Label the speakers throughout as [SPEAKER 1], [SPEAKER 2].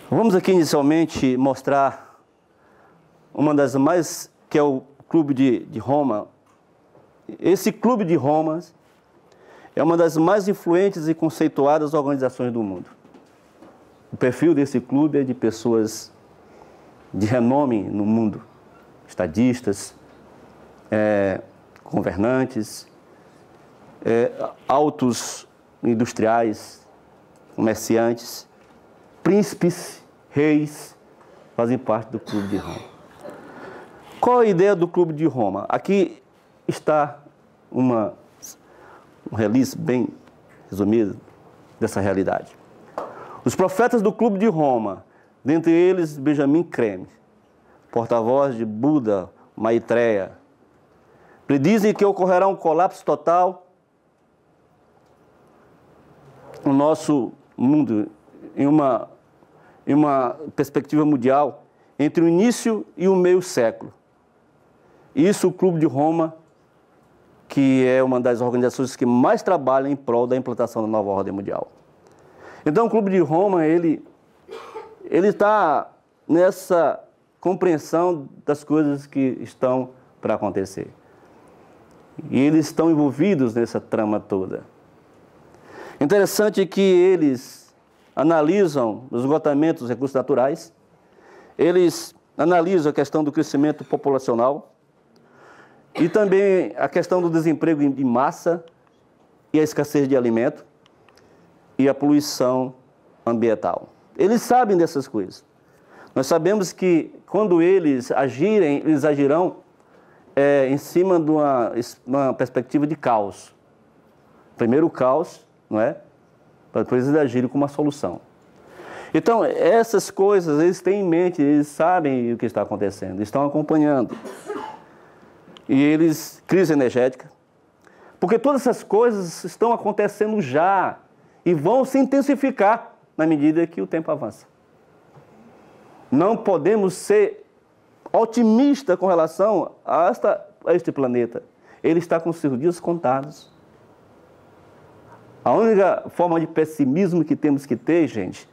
[SPEAKER 1] Vamos aqui inicialmente mostrar uma das mais, que é o Clube de Roma. Esse Clube de Roma é uma das mais influentes e conceituadas organizações do mundo. O perfil desse clube é de pessoas de renome no mundo, estadistas, governantes, altos industriais, comerciantes, príncipes, reis, fazem parte do Clube de Roma. Qual a ideia do Clube de Roma? Aqui está um release bem resumido dessa realidade. Os profetas do Clube de Roma, dentre eles Benjamin Creme, porta-voz de Buda, Maitreya, predizem que ocorrerá um colapso total no nosso mundo, em uma perspectiva mundial, entre o início e o meio século. Isso o Clube de Roma, que é uma das organizações que mais trabalha em prol da implantação da nova ordem mundial. Então o Clube de Roma, ele está nessa compreensão das coisas que estão para acontecer. E eles estão envolvidos nessa trama toda. Interessante que eles analisam o esgotamento dos recursos naturais, eles analisam a questão do crescimento populacional e também a questão do desemprego em massa e a escassez de alimento e a poluição ambiental. Eles sabem dessas coisas. Nós sabemos que quando eles agirem, eles agirão em cima de uma perspectiva de caos. Primeiro o caos, não é? Para depois eles agirem com uma solução. Então, essas coisas eles têm em mente, eles sabem o que está acontecendo, estão acompanhando. E eles, crise energética, porque todas essas coisas estão acontecendo já e vão se intensificar na medida que o tempo avança. Não podemos ser otimistas com relação a este planeta. Ele está com seus dias contados. A única forma de pessimismo que temos que ter, gente,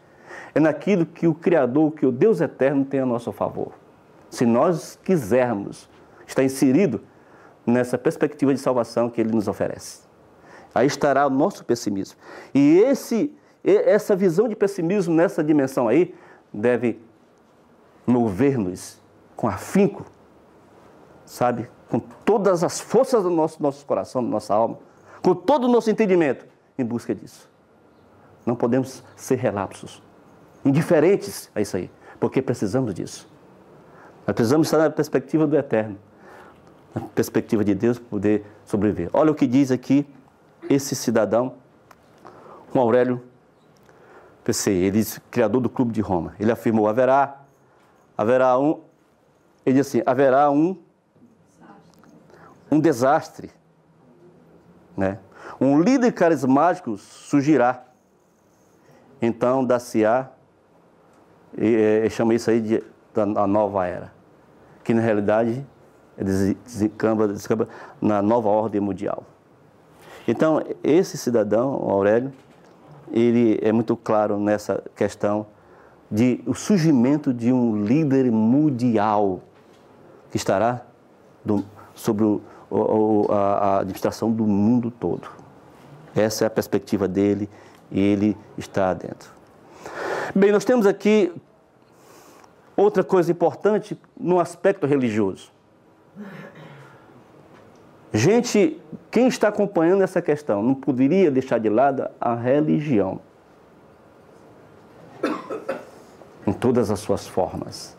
[SPEAKER 1] é naquilo que o Criador, que o Deus Eterno tem a nosso favor. Se nós quisermos estar inserido nessa perspectiva de salvação que Ele nos oferece. Aí estará o nosso pessimismo. E essa visão de pessimismo nessa dimensão aí deve mover-nos com afinco, sabe? Com todas as forças do nosso coração, da nossa alma, com todo o nosso entendimento, em busca disso. Não podemos ser relapsos, indiferentes a isso aí, porque precisamos disso. Nós precisamos estar na perspectiva do Eterno, na perspectiva de Deus, para poder sobreviver. Olha o que diz aqui esse cidadão, Juan Aurélio Pesce, ele diz, criador do Clube de Roma. Ele afirmou, haverá um desastre, né? Um líder carismático surgirá, então dar-se-á, chama isso aí da nova era, que na realidade descamba na nova ordem mundial. Então, esse cidadão, Aurélio, ele é muito claro nessa questão de o surgimento de um líder mundial que estará sobre a administração do mundo todo. Essa é a perspectiva dele e ele está dentro. Bem, nós temos aqui outra coisa importante no aspecto religioso. Gente, quem está acompanhando essa questão não poderia deixar de lado a religião. Em todas as suas formas.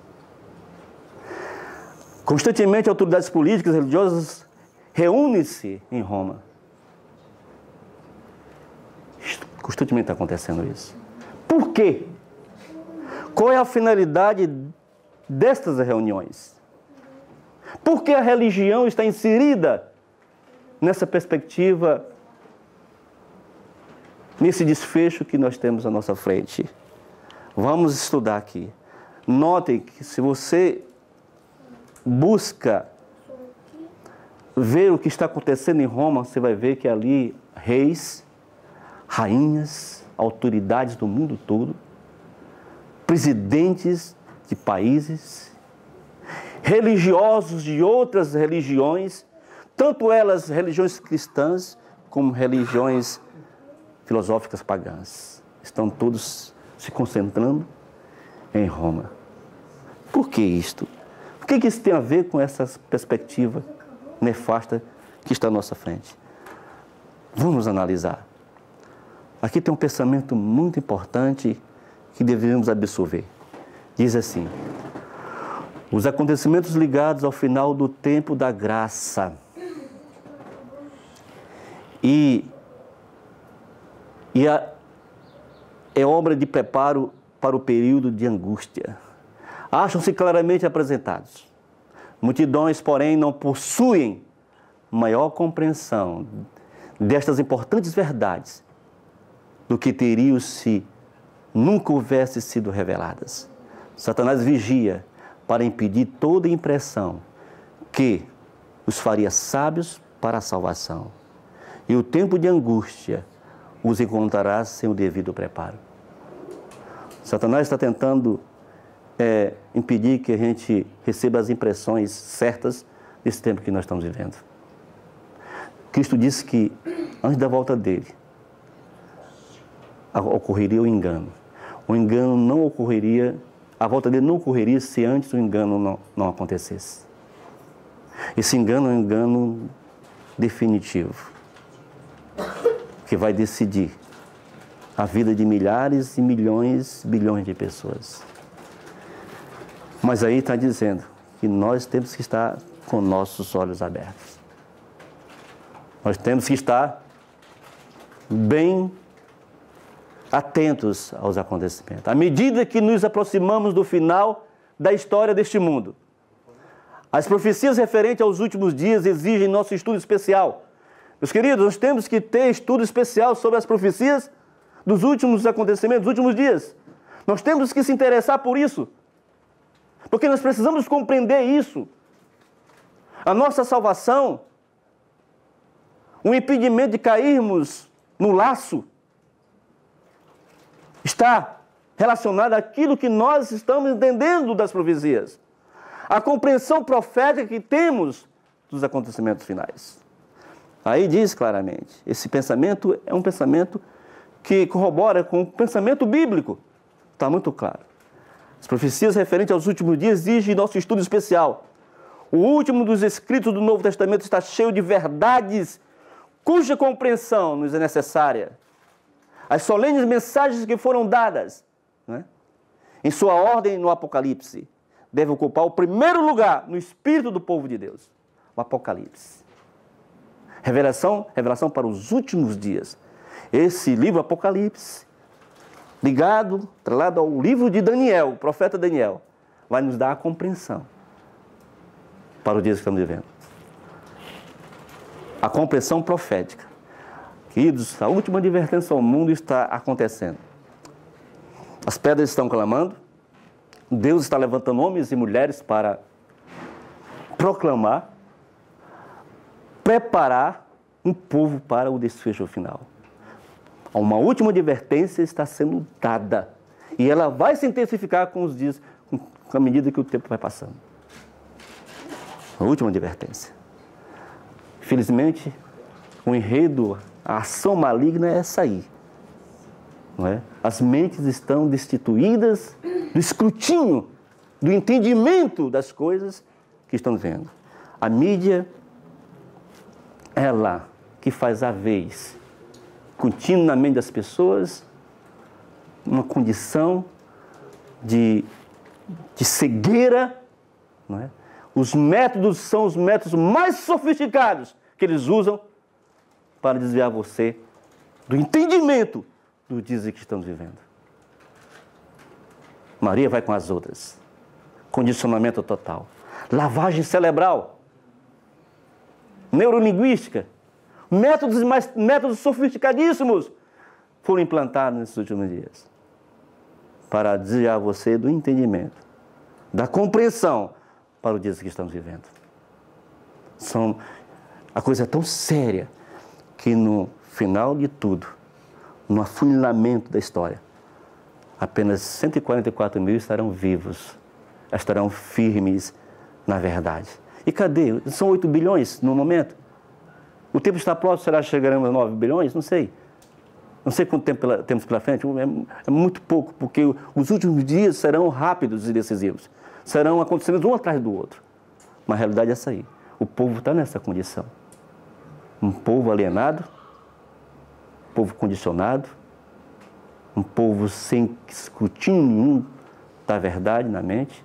[SPEAKER 1] Constantemente, autoridades políticas e religiosas reúnem-se em Roma. Constantemente está acontecendo isso. Por quê? Qual é a finalidade destas reuniões? Por que a religião está inserida nessa perspectiva, nesse desfecho que nós temos à nossa frente? Vamos estudar aqui. Notem que se você busca ver o que está acontecendo em Roma, você vai ver que ali reis, rainhas, autoridades do mundo todo, presidentes de países, religiosos de outras religiões, tanto elas religiões cristãs como religiões filosóficas pagãs, estão todos se concentrando em Roma. Por que isto? O que isso tem a ver com essa perspectiva nefasta que está à nossa frente? Vamos analisar. Aqui tem um pensamento muito importante que devemos absorver. Diz assim: os acontecimentos ligados ao final do tempo da graça é obra de preparo para o período de angústia. Acham-se claramente apresentados. Multidões, porém, não possuem maior compreensão destas importantes verdades do que teriam se nunca houvessem sido reveladas. Satanás vigia para impedir toda impressão que os faria sábios para a salvação. E o tempo de angústia os encontrará sem o devido preparo. Satanás está tentando impedir que a gente receba as impressões certas desse tempo que nós estamos vivendo. Cristo disse que antes da volta dele ocorreria o engano. O engano não ocorreria, a volta dele não ocorreria se antes o engano não acontecesse. Esse engano é um engano definitivo, que vai decidir a vida de milhares e milhões, bilhões de pessoas. Mas aí está dizendo que nós temos que estar com nossos olhos abertos. Nós temos que estar bem atentos aos acontecimentos. À medida que nos aproximamos do final da história deste mundo, as profecias referentes aos últimos dias exigem nosso estudo especial. Meus queridos, nós temos que ter estudo especial sobre as profecias dos últimos acontecimentos, dos últimos dias. Nós temos que se interessar por isso, porque nós precisamos compreender isso. A nossa salvação, o impedimento de cairmos no laço, está relacionado àquilo que nós estamos entendendo das profecias. A compreensão profética que temos dos acontecimentos finais. Aí diz claramente, esse pensamento é um pensamento que corrobora com o pensamento bíblico. Está muito claro. As profecias referentes aos últimos dias exigem nosso estudo especial. O último dos escritos do Novo Testamento está cheio de verdades cuja compreensão nos é necessária. As solenes mensagens que foram dadas, né, em sua ordem no Apocalipse, devem ocupar o primeiro lugar no espírito do povo de Deus. O Apocalipse. Revelação para os últimos dias. Esse livro Apocalipse, atrelado ao livro de Daniel, o profeta Daniel, vai nos dar a compreensão para os dias que estamos vivendo. A compreensão profética. Queridos, a última advertência ao mundo está acontecendo. As pedras estão clamando, Deus está levantando homens e mulheres para proclamar, preparar um povo para o desfecho final. Uma última advertência está sendo dada. E ela vai se intensificar com os dias, com a medida que o tempo vai passando. A última advertência. Felizmente, o enredo, a ação maligna é essa aí. não é? As mentes estão destituídas do escrutínio, do entendimento das coisas que estão vendo. A mídia, ela que faz a vez contínua na mente das pessoas, uma condição de cegueira, não é? Os métodos são os métodos mais sofisticados que eles usam para desviar você do entendimento dos dias que estamos vivendo. Maria vai com as outras. Condicionamento total. Lavagem cerebral. Neurolinguística. Métodos sofisticadíssimos foram implantados nesses últimos dias para desviar você do entendimento, da compreensão para os dias que estamos vivendo. A coisa é tão séria que no final de tudo, no afunilamento da história, apenas 144 mil estarão vivos, estarão firmes na verdade. E cadê? São 8 bilhões no momento. O tempo está próximo, será que chegaremos a 9 bilhões? Não sei. Não sei quanto tempo temos pela frente, é muito pouco, porque os últimos dias serão rápidos e decisivos. Serão acontecimentos um atrás do outro. Mas a realidade é essa aí. O povo está nessa condição. Um povo alienado, um povo condicionado, um povo sem escrutínio nenhum da verdade na mente,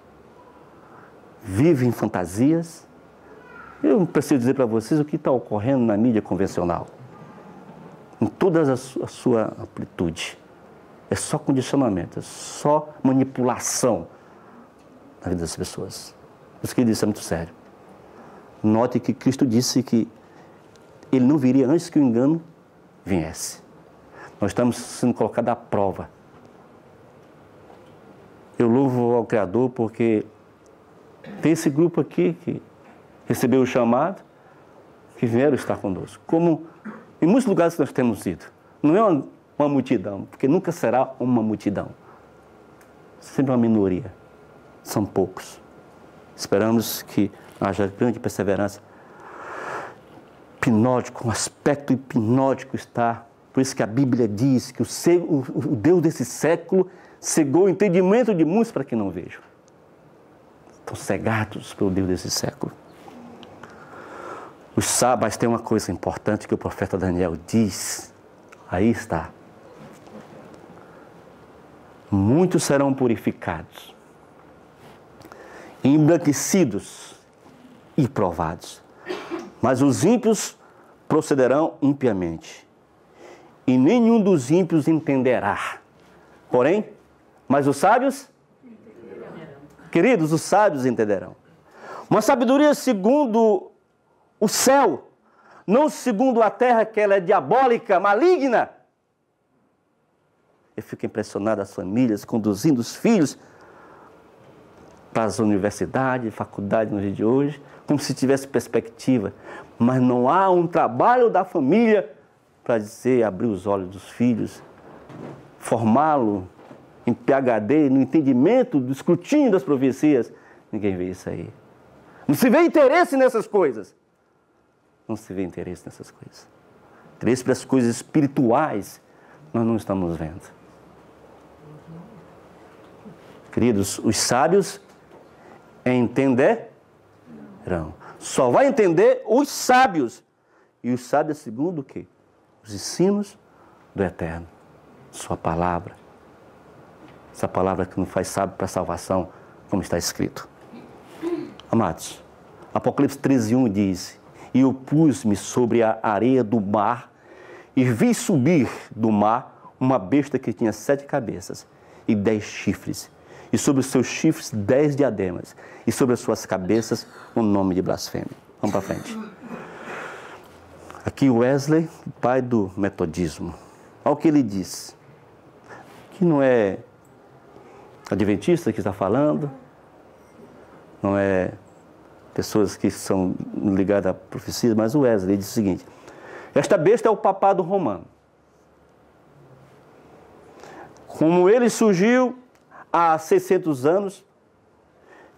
[SPEAKER 1] vive em fantasias. Eu não preciso dizer para vocês o que está ocorrendo na mídia convencional. Em toda a sua amplitude. É só condicionamento, é só manipulação na vida das pessoas. Por isso que ele disse, é muito sério. Note que Cristo disse que ele não viria antes que o engano viesse. Nós estamos sendo colocados à prova. Eu louvo ao Criador porque tem esse grupo aqui que recebeu o chamado, que vieram estar conosco. Como em muitos lugares que nós temos ido. Não é uma multidão, porque nunca será uma multidão. Sempre uma minoria. São poucos. Esperamos que haja grande perseverança. Hipnótico, um aspecto hipnótico está. Por isso que a Bíblia diz que o Deus desse século cegou o entendimento de muitos para que não vejam. Estão cegados pelo Deus desse século. Os sábados tem uma coisa importante que o profeta Daniel diz. Aí está. Muitos serão purificados, embranquecidos e provados. Mas os ímpios procederão impiamente. E nenhum dos ímpios entenderá. Porém, mas os sábios? Queridos, os sábios entenderão. Uma sabedoria segundo o céu, não segundo a terra, que ela é diabólica, maligna. Eu fico impressionado as famílias conduzindo os filhos para as universidades, faculdades no dia de hoje, como se tivesse perspectiva. Mas não há um trabalho da família para dizer, abrir os olhos dos filhos, formá-lo em PhD, no entendimento do escrutínio das profecias. Ninguém vê isso aí. Não se vê interesse nessas coisas. Não se vê interesse nessas coisas. Interesse para as coisas espirituais, nós não estamos vendo. Queridos, os sábios entenderão. Só vai entender os sábios. E os sábios segundo o quê? Os ensinos do Eterno. Sua palavra. Essa palavra que nos faz sábio para a salvação, como está escrito. Amados, Apocalipse 13:1 diz: E eu pus-me sobre a areia do mar e vi subir do mar uma besta que tinha 7 cabeças e 10 chifres, e sobre os seus chifres 10 diademas, e sobre as suas cabeças um nome de blasfêmia. Vamos para frente. Aqui Wesley, pai do metodismo. Olha o que ele diz. Que não é adventista que está falando, não é pessoas que são ligadas à profecia, mas o Wesley diz o seguinte: esta besta é o papado romano. Como ele surgiu há 600 anos,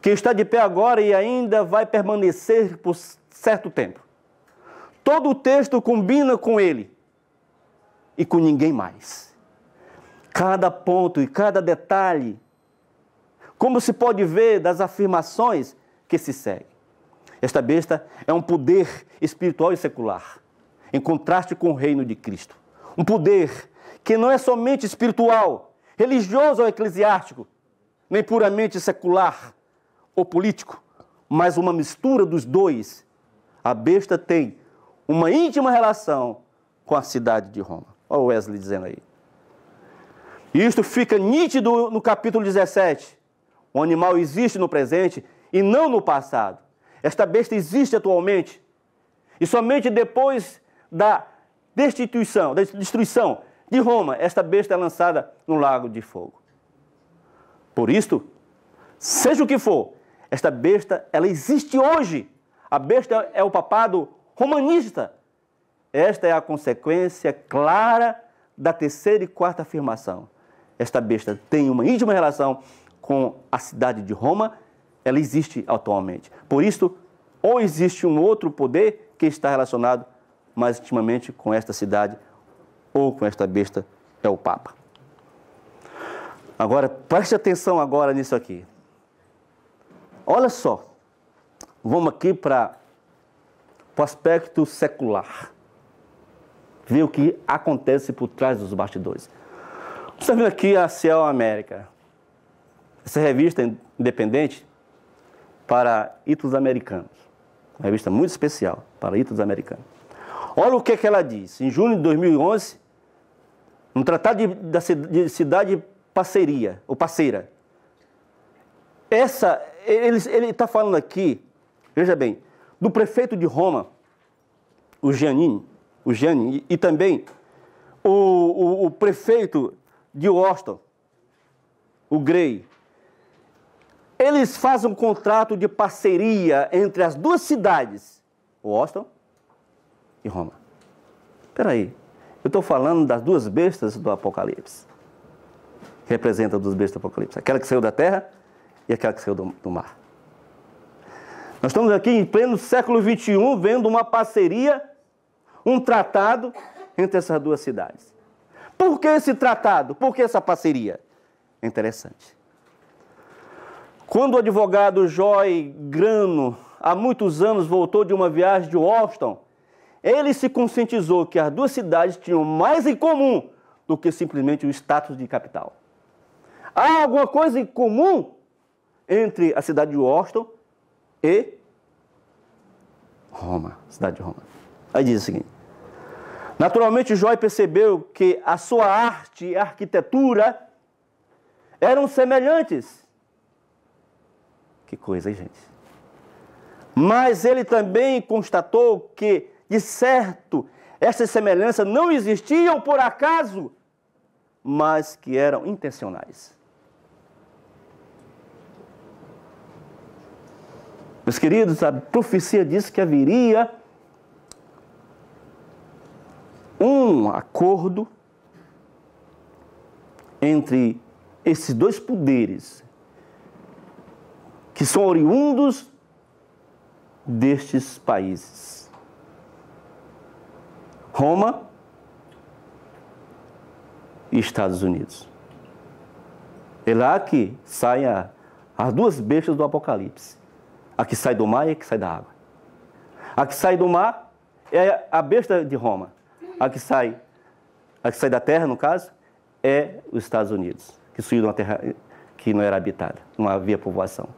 [SPEAKER 1] que está de pé agora e ainda vai permanecer por certo tempo. Todo o texto combina com ele e com ninguém mais. cada ponto e cada detalhe, como se pode ver das afirmações que se seguem. Esta besta é um poder espiritual e secular, em contraste com o reino de Cristo. Um poder que não é somente espiritual, religioso ou eclesiástico, nem puramente secular ou político, mas uma mistura dos dois. A besta tem uma íntima relação com a cidade de Roma. Olha o Wesley dizendo aí. E isto fica nítido no capítulo 17. O animal existe no presente e não no passado. Esta besta existe atualmente. E somente depois da destruição de Roma, esta besta é lançada no lago de fogo. Por isto, seja o que for, esta besta, ela existe hoje. A besta é o papado romanista. Esta é a consequência clara da terceira e quarta afirmação. Esta besta tem uma íntima relação com a cidade de Roma, ela existe atualmente. Por isso, ou existe um outro poder que está relacionado mais intimamente com esta cidade, ou com esta besta, é o Papa. Agora, preste atenção agora nisso aqui. Olha só, vamos aqui para o aspecto secular. Ver o que acontece por trás dos bastidores. Você está vendo aqui a Ciel América, essa revista independente para ítalo-americanos. Uma revista muito especial para ítalo-americanos. Olha o que ela diz. Em junho de 2011, no Tratado de Cidade Parceria, ou Parceira. Ele está falando aqui, veja bem, do prefeito de Roma, o Giannini, e também o prefeito de Washington, o Gray. Eles fazem um contrato de parceria entre as duas cidades, Washington e Roma. Espera aí, eu estou falando das duas bestas do Apocalipse. Que representa as duas bestas do Apocalipse. Aquela que saiu da terra e aquela que saiu do mar. Nós estamos aqui em pleno século XXI, vendo uma parceria, um tratado entre essas duas cidades. Por que esse tratado? Por que essa parceria? É interessante. Quando o advogado Joy Grano, há muitos anos, voltou de uma viagem de Washington, ele se conscientizou que as duas cidades tinham mais em comum do que simplesmente o status de capital. Há alguma coisa em comum entre a cidade de Washington e Roma, cidade de Roma. Aí diz o seguinte: naturalmente, Joy percebeu que a sua arte e arquitetura eram semelhantes. Que coisa, hein, gente? Mas ele também constatou que, de certo, essas semelhanças não existiam por acaso, mas que eram intencionais. Meus queridos, a profecia diz que haveria um acordo entre esses dois poderes, que são oriundos destes países. Roma e Estados Unidos. É lá que saem as duas bestas do Apocalipse. A que sai do mar e a que sai da água. A que sai do mar é a besta de Roma. A que sai da terra, no caso, é os Estados Unidos, que surgiu de uma terra que não era habitada, não havia povoação.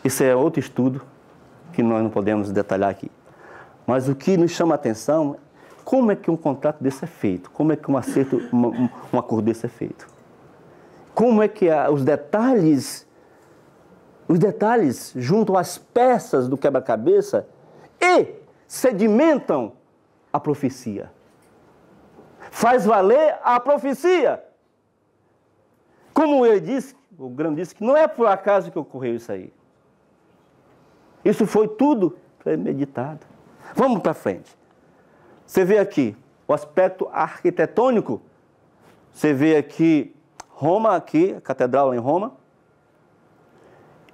[SPEAKER 1] Isso é outro estudo que nós não podemos detalhar aqui. Mas o que nos chama a atenção, como é que um contrato desse é feito? Como é que um acordo desse é feito? Como é que os detalhes juntam as peças do quebra-cabeça e sedimentam a profecia. Faz valer a profecia. Como ele disse, o Grão disse, que não é por acaso que ocorreu isso aí. Isso foi tudo premeditado. Vamos para frente. Você vê aqui o aspecto arquitetônico. Você vê aqui Roma, aqui, a catedral em Roma.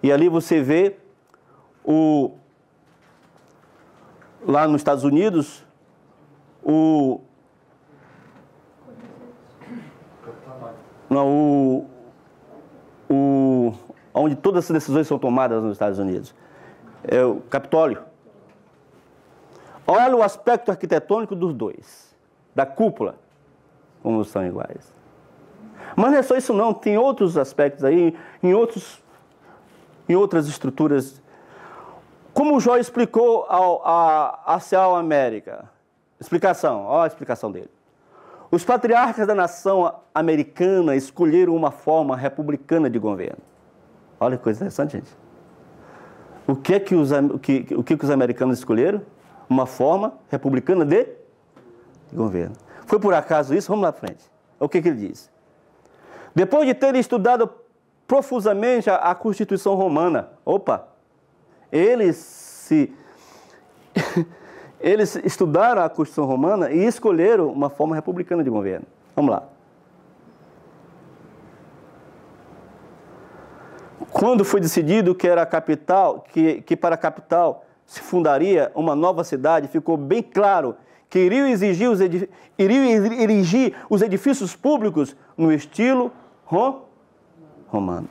[SPEAKER 1] E ali você vê lá nos Estados Unidos, não, onde todas as decisões são tomadas nos Estados Unidos. É o Capitólio. Olha o aspecto arquitetônico dos dois, da cúpula, como são iguais. Mas não é só isso não, tem outros aspectos aí, em outras estruturas. Como o Jó explicou a Seal América? Explicação, olha a explicação dele. Os patriarcas da nação americana escolheram uma forma republicana de governo. Olha que coisa interessante, gente. O que os americanos escolheram? Uma forma republicana de governo. Foi por acaso isso? Vamos lá à frente. O que ele diz? Depois de terem estudado profusamente a Constituição Romana, eles estudaram a Constituição Romana e escolheram uma forma republicana de governo. Vamos lá. Quando foi decidido que era a capital, que para a capital se fundaria uma nova cidade, ficou bem claro que iriam erigir os edifícios públicos no estilo romano.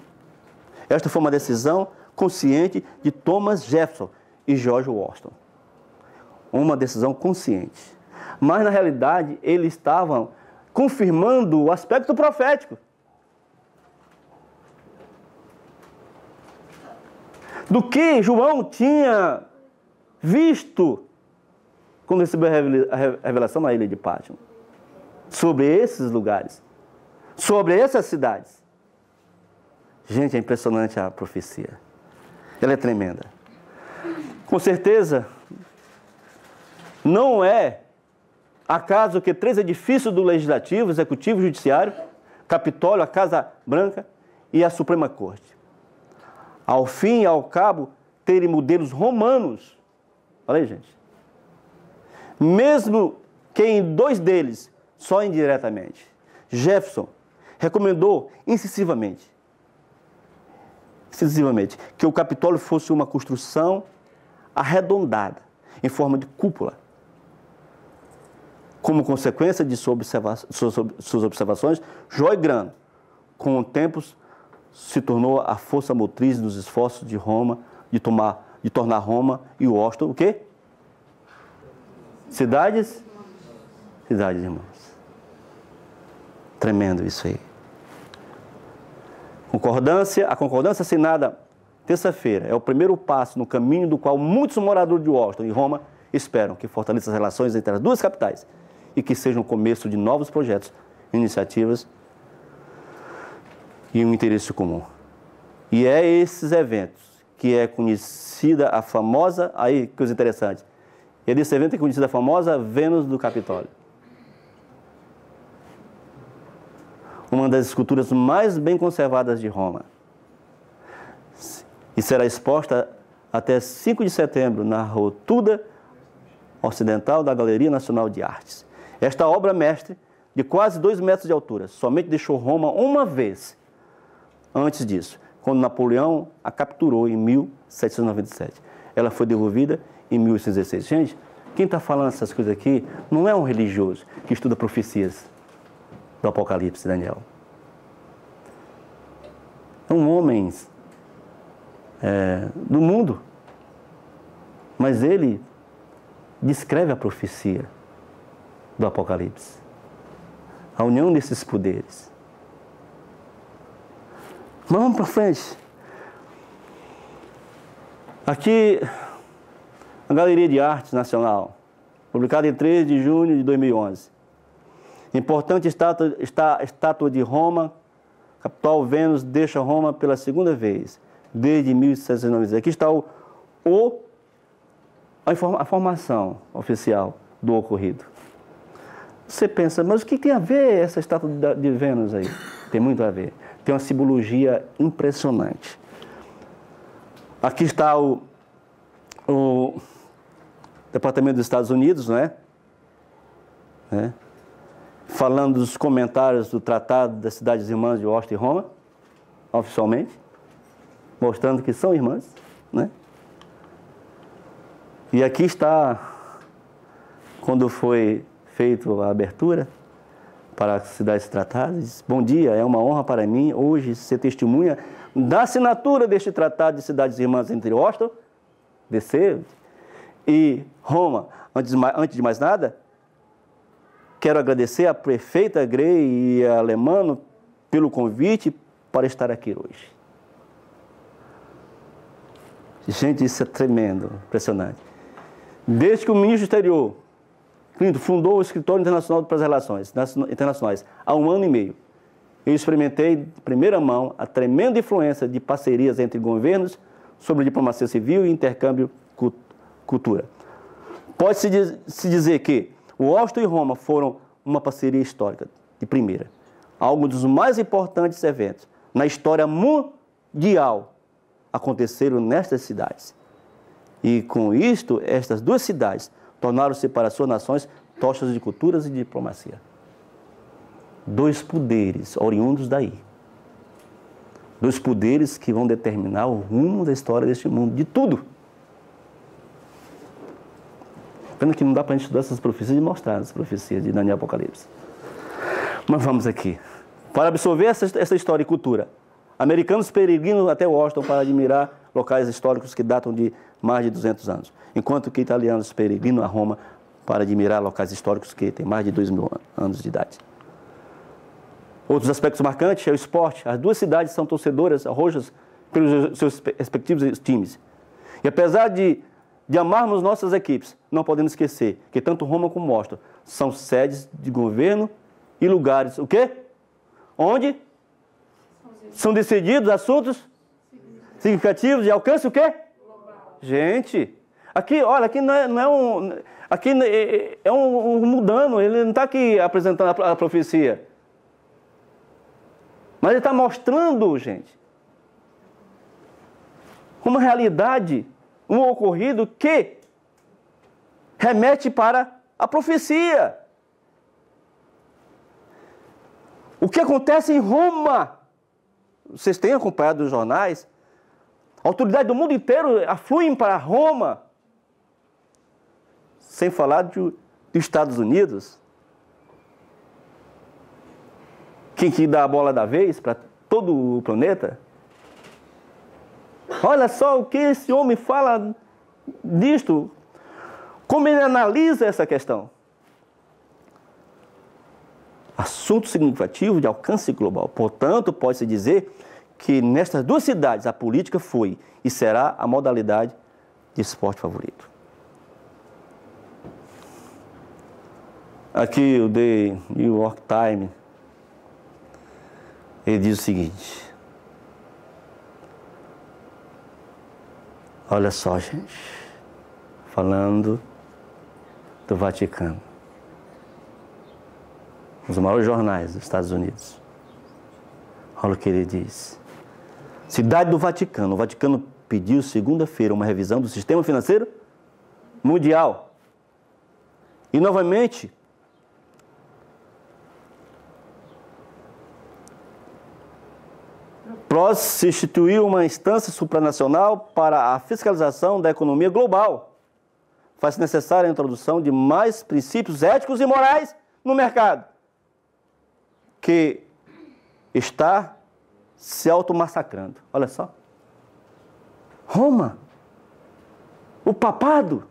[SPEAKER 1] Esta foi uma decisão consciente de Thomas Jefferson e George Washington. Uma decisão consciente. Mas, na realidade, eles estavam confirmando o aspecto profético. Do que João tinha visto quando recebeu a revelação na ilha de Pátimo. Sobre esses lugares. Sobre essas cidades. Gente, é impressionante a profecia. Ela é tremenda. Com certeza, não é acaso que 3 edifícios do Legislativo, Executivo e Judiciário, Capitólio, a Casa Branca e a Suprema Corte, ao fim e ao cabo, terem modelos romanos. Olha aí, gente. Mesmo que em 2 deles, só indiretamente, Jefferson recomendou incisivamente que o Capitólio fosse uma construção arredondada, em forma de cúpula. Como consequência de suas observações, Joy Graham, com o tempo, se tornou a força motriz dos esforços de Roma, de tornar Roma e Washington, o quê? Cidades irmãs. Tremendo isso aí. A concordância assinada terça-feira é o primeiro passo no caminho do qual muitos moradores de Washington e Roma esperam que fortaleça as relações entre as duas capitais e que seja o começo de novos projetos, iniciativas e um interesse comum. E é esses eventos que é conhecida a famosa, aí coisa interessante, e desse evento é conhecida a famosa Vênus do Capitólio. Uma das esculturas mais bem conservadas de Roma. E será exposta até 5 de setembro na Rotuda Ocidental da Galeria Nacional de Artes. Esta obra mestre, de quase 2 metros de altura, somente deixou Roma uma vez antes disso, quando Napoleão a capturou em 1797. Ela foi devolvida em 1816. Gente, quem está falando essas coisas aqui não é um religioso que estuda profecias do Apocalipse, Daniel. São homens do mundo. Mas ele descreve a profecia do Apocalipse. A união desses poderes. Mas vamos para frente. Aqui, a Galeria de Arte Nacional, publicada em 3 de junho de 2011. Importante estátua de Roma, capital Vênus deixa Roma pela 2ª vez, desde 1796. Aqui está a informação oficial do ocorrido. Você pensa, mas o que tem a ver essa estátua de Vênus aí? Tem muito a ver. Tem uma simbologia impressionante. Aqui está o Departamento dos Estados Unidos, não é? Falando dos comentários do Tratado das Cidades Irmãs de Washington e Roma, oficialmente, mostrando que são irmãs, né? E aqui está, quando foi feita a abertura, para assinar esse tratado. Diz: bom dia, é uma honra para mim hoje ser testemunha da assinatura deste tratado de cidades irmãs entre Washington, D.C. e Roma. Antes de mais nada, quero agradecer à prefeita Grey e a Alemano pelo convite para estar aqui hoje. Gente, isso é tremendo, impressionante. Desde que o ministro exterior, Clinton, fundou o Escritório Internacional para as Relações Internacionais, há 1 ano e meio, eu experimentei de primeira mão a tremenda influência de parcerias entre governos sobre diplomacia civil e intercâmbio cultura. Pode-se dizer que Washington e Roma foram uma parceria histórica de primeira, algo dos mais importantes eventos na história mundial aconteceram nestas cidades. E com isto, estas duas cidades tornaram-se para suas nações tochas de culturas e de diplomacia. Dois poderes oriundos daí. Dois poderes que vão determinar o rumo da história deste mundo, de tudo. Pena que não dá para a gente estudar essas profecias e mostrar as profecias de Daniel Apocalipse. Mas vamos aqui. Para absorver essa história e cultura, americanos peregrinam até Washington para admirar locais históricos que datam de mais de 200 anos, enquanto que italianos peregrinam a Roma para admirar locais históricos que têm mais de 2.000 anos de idade. Outros aspectos marcantes é o esporte. As duas cidades são torcedoras rojas pelos seus respectivos times. E apesar de amarmos nossas equipes, não podemos esquecer que tanto Roma como Washington são sedes de governo e lugares, o quê? Onde são decididos assuntos significativos de alcance, o quê? Global. Gente, aqui, olha, aqui não é um... Aqui é um mudano, ele não está aqui apresentando a profecia. Mas ele está mostrando, gente, uma realidade, um ocorrido que remete para a profecia. O que acontece em Roma? Vocês têm acompanhado os jornais? Autoridades do mundo inteiro afluem para Roma. Sem falar dos Estados Unidos. Quem que dá a bola da vez para todo o planeta? Olha só o que esse homem fala disto. Como ele analisa essa questão. Assunto significativo de alcance global. Portanto, pode-se dizer que nestas duas cidades a política foi e será a modalidade de esporte favorito. Aqui o The New York Times, ele diz o seguinte: olha só, gente, falando do Vaticano, os maiores jornais dos Estados Unidos. Olha o que ele diz. Cidade do Vaticano. O Vaticano pediu segunda-feira uma revisão do sistema financeiro mundial. E novamente, se instituiu uma instância supranacional para a fiscalização da economia global. Faz-se necessária a introdução de mais princípios éticos e morais no mercado, que está se automassacrando. Olha só. Roma. O papado.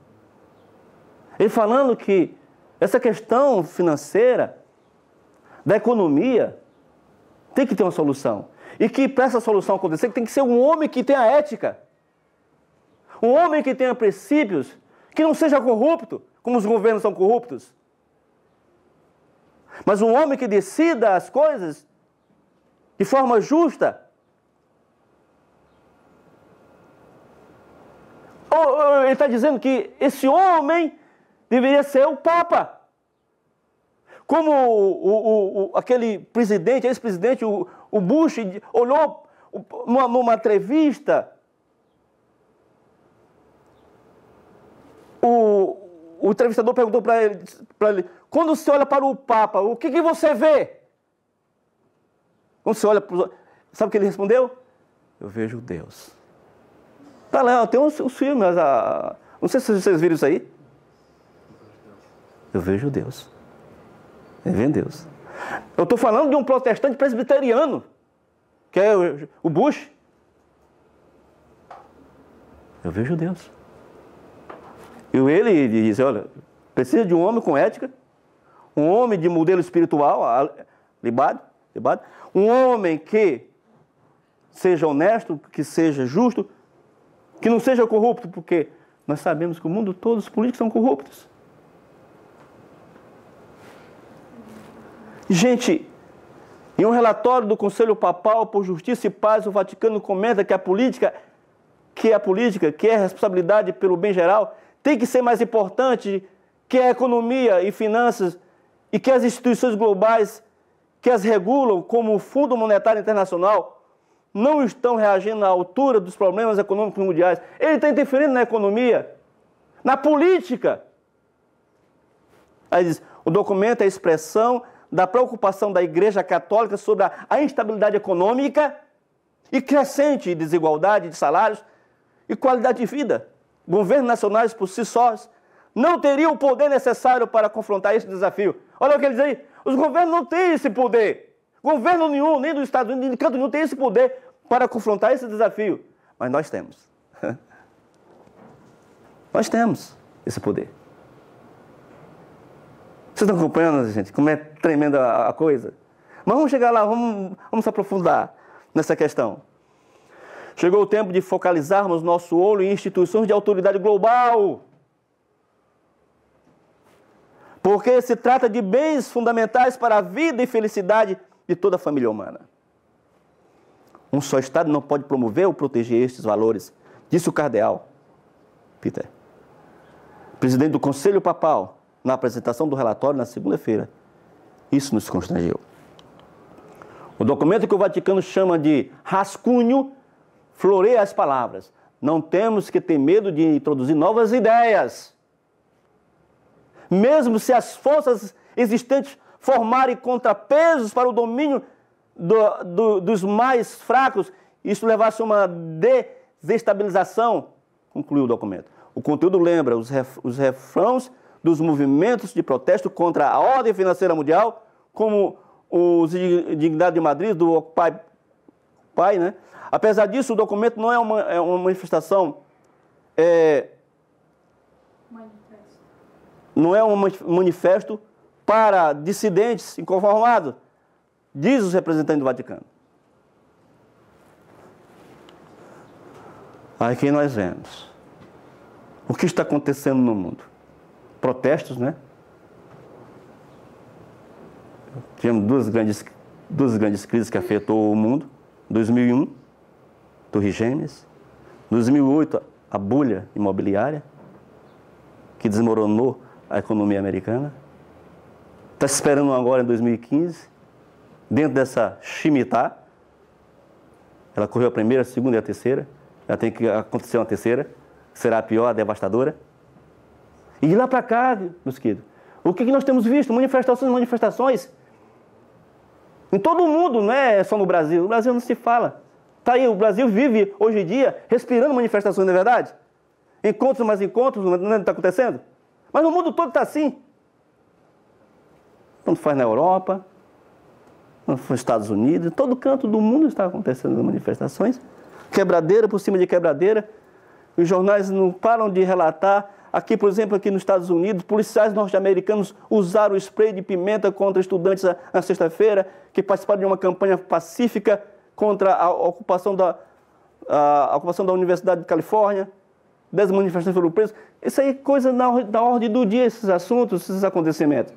[SPEAKER 1] Ele falando que essa questão financeira, da economia, tem que ter uma solução. E que para essa solução acontecer, tem que ser um homem que tenha ética. Um homem que tenha princípios, que não seja corrupto, como os governos são corruptos. Mas um homem que decida as coisas de forma justa. Ele está dizendo que esse homem deveria ser o Papa. Como aquele presidente, ex-presidente, o Bush, olhou numa entrevista, o entrevistador perguntou para ele, quando você olha para o Papa, o que você vê? Quando você olha para sabe o que ele respondeu? Eu vejo Deus. Tá lá, tem uns filmes, não sei se vocês viram isso aí. Eu vejo Deus. Ele vê Deus. Eu estou falando de um protestante presbiteriano, que é o Bush. Eu vejo Deus. E ele diz, olha, precisa de um homem com ética, um homem de modelo espiritual, libado, um homem que seja honesto, que seja justo, que não seja corrupto, porque nós sabemos que o mundo todo, os políticos são corruptos. Gente, em um relatório do Conselho Papal por Justiça e Paz, o Vaticano comenta que a política, que é a responsabilidade pelo bem geral, tem que ser mais importante que a economia e finanças e que as instituições globais que as regulam, como o Fundo Monetário Internacional, não estão reagindo à altura dos problemas econômicos mundiais. Ele está interferindo na economia, na política. Aí diz, o documento é a expressão da preocupação da Igreja Católica sobre a instabilidade econômica e crescente desigualdade de salários e qualidade de vida. Governos nacionais, por si sós, não teriam o poder necessário para confrontar esse desafio. Olha o que ele diz aí. Os governos não têm esse poder. Governo nenhum, nem dos Estados Unidos, nem de canto nenhum, tem esse poder para confrontar esse desafio. Mas nós temos. Nós temos esse poder. Vocês estão acompanhando, gente? Como é tremenda a coisa? Mas vamos chegar lá, vamos se aprofundar nessa questão. Chegou o tempo de focalizarmos nosso olho em instituições de autoridade global. Porque se trata de bens fundamentais para a vida e felicidade de toda a família humana. Um só Estado não pode promover ou proteger estes valores, disse o cardeal Peter, presidente do Conselho Papal, na apresentação do relatório na segunda-feira. Isso nos constrangeu. O documento que o Vaticano chama de rascunho floreia as palavras: não temos que ter medo de introduzir novas ideias. Mesmo se as forças existentes formarem contrapesos para o domínio dos mais fracos, isso levasse a uma desestabilização, concluiu o documento. O conteúdo lembra os refrãos dos movimentos de protesto contra a ordem financeira mundial, como os indignados de Madrid, do Occupy, né? Apesar disso, o documento não é uma manifestação, não é um manifesto para dissidentes inconformados, diz os representantes do Vaticano. Aí que nós vemos o que está acontecendo no mundo. Protestos, né? Tivemos duas grandes crises que afetou o mundo. 2001, Torres Gêmeas. 2008, a bolha imobiliária, que desmoronou a economia americana. Está se esperando agora em 2015, dentro dessa chimitá. Ela correu a primeira, a segunda e a terceira. Já tem que acontecer uma terceira, que será a pior, a devastadora. E de lá para cá, meus queridos, o que nós temos visto? Manifestações. Em todo o mundo, não é só no Brasil. No Brasil não se fala. Está aí, o Brasil vive, hoje em dia, respirando manifestações, não é verdade? Encontros mais encontros, não está acontecendo? Mas no mundo todo está assim. Tanto faz na Europa, nos Estados Unidos, em todo canto do mundo está acontecendo manifestações. Quebradeira por cima de quebradeira. Os jornais não param de relatar. Aqui, por exemplo, aqui nos Estados Unidos, policiais norte-americanos usaram spray de pimenta contra estudantes na sexta-feira, que participaram de uma campanha pacífica contra a ocupação da Universidade de Califórnia. 10 manifestantes foram presos. Isso aí é coisa da ordem do dia, esses assuntos, esses acontecimentos.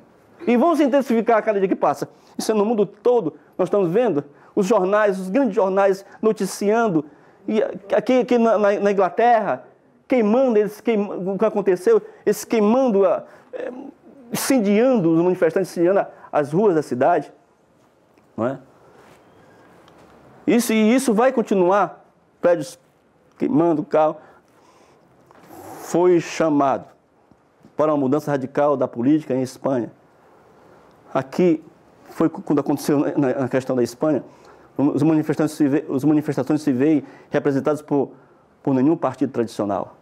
[SPEAKER 1] E vão se intensificar a cada dia que passa. Isso é no mundo todo. Nós estamos vendo os jornais, os grandes jornais noticiando. E aqui na Inglaterra, queimando, o que aconteceu, eles queimando, incendiando, os manifestantes incendiando as ruas da cidade. Não é? Isso vai continuar, prédios queimando, carro. Foi chamado para uma mudança radical da política em Espanha. Aqui, foi quando aconteceu na questão da Espanha, os manifestantes se veem representados por nenhum partido tradicional,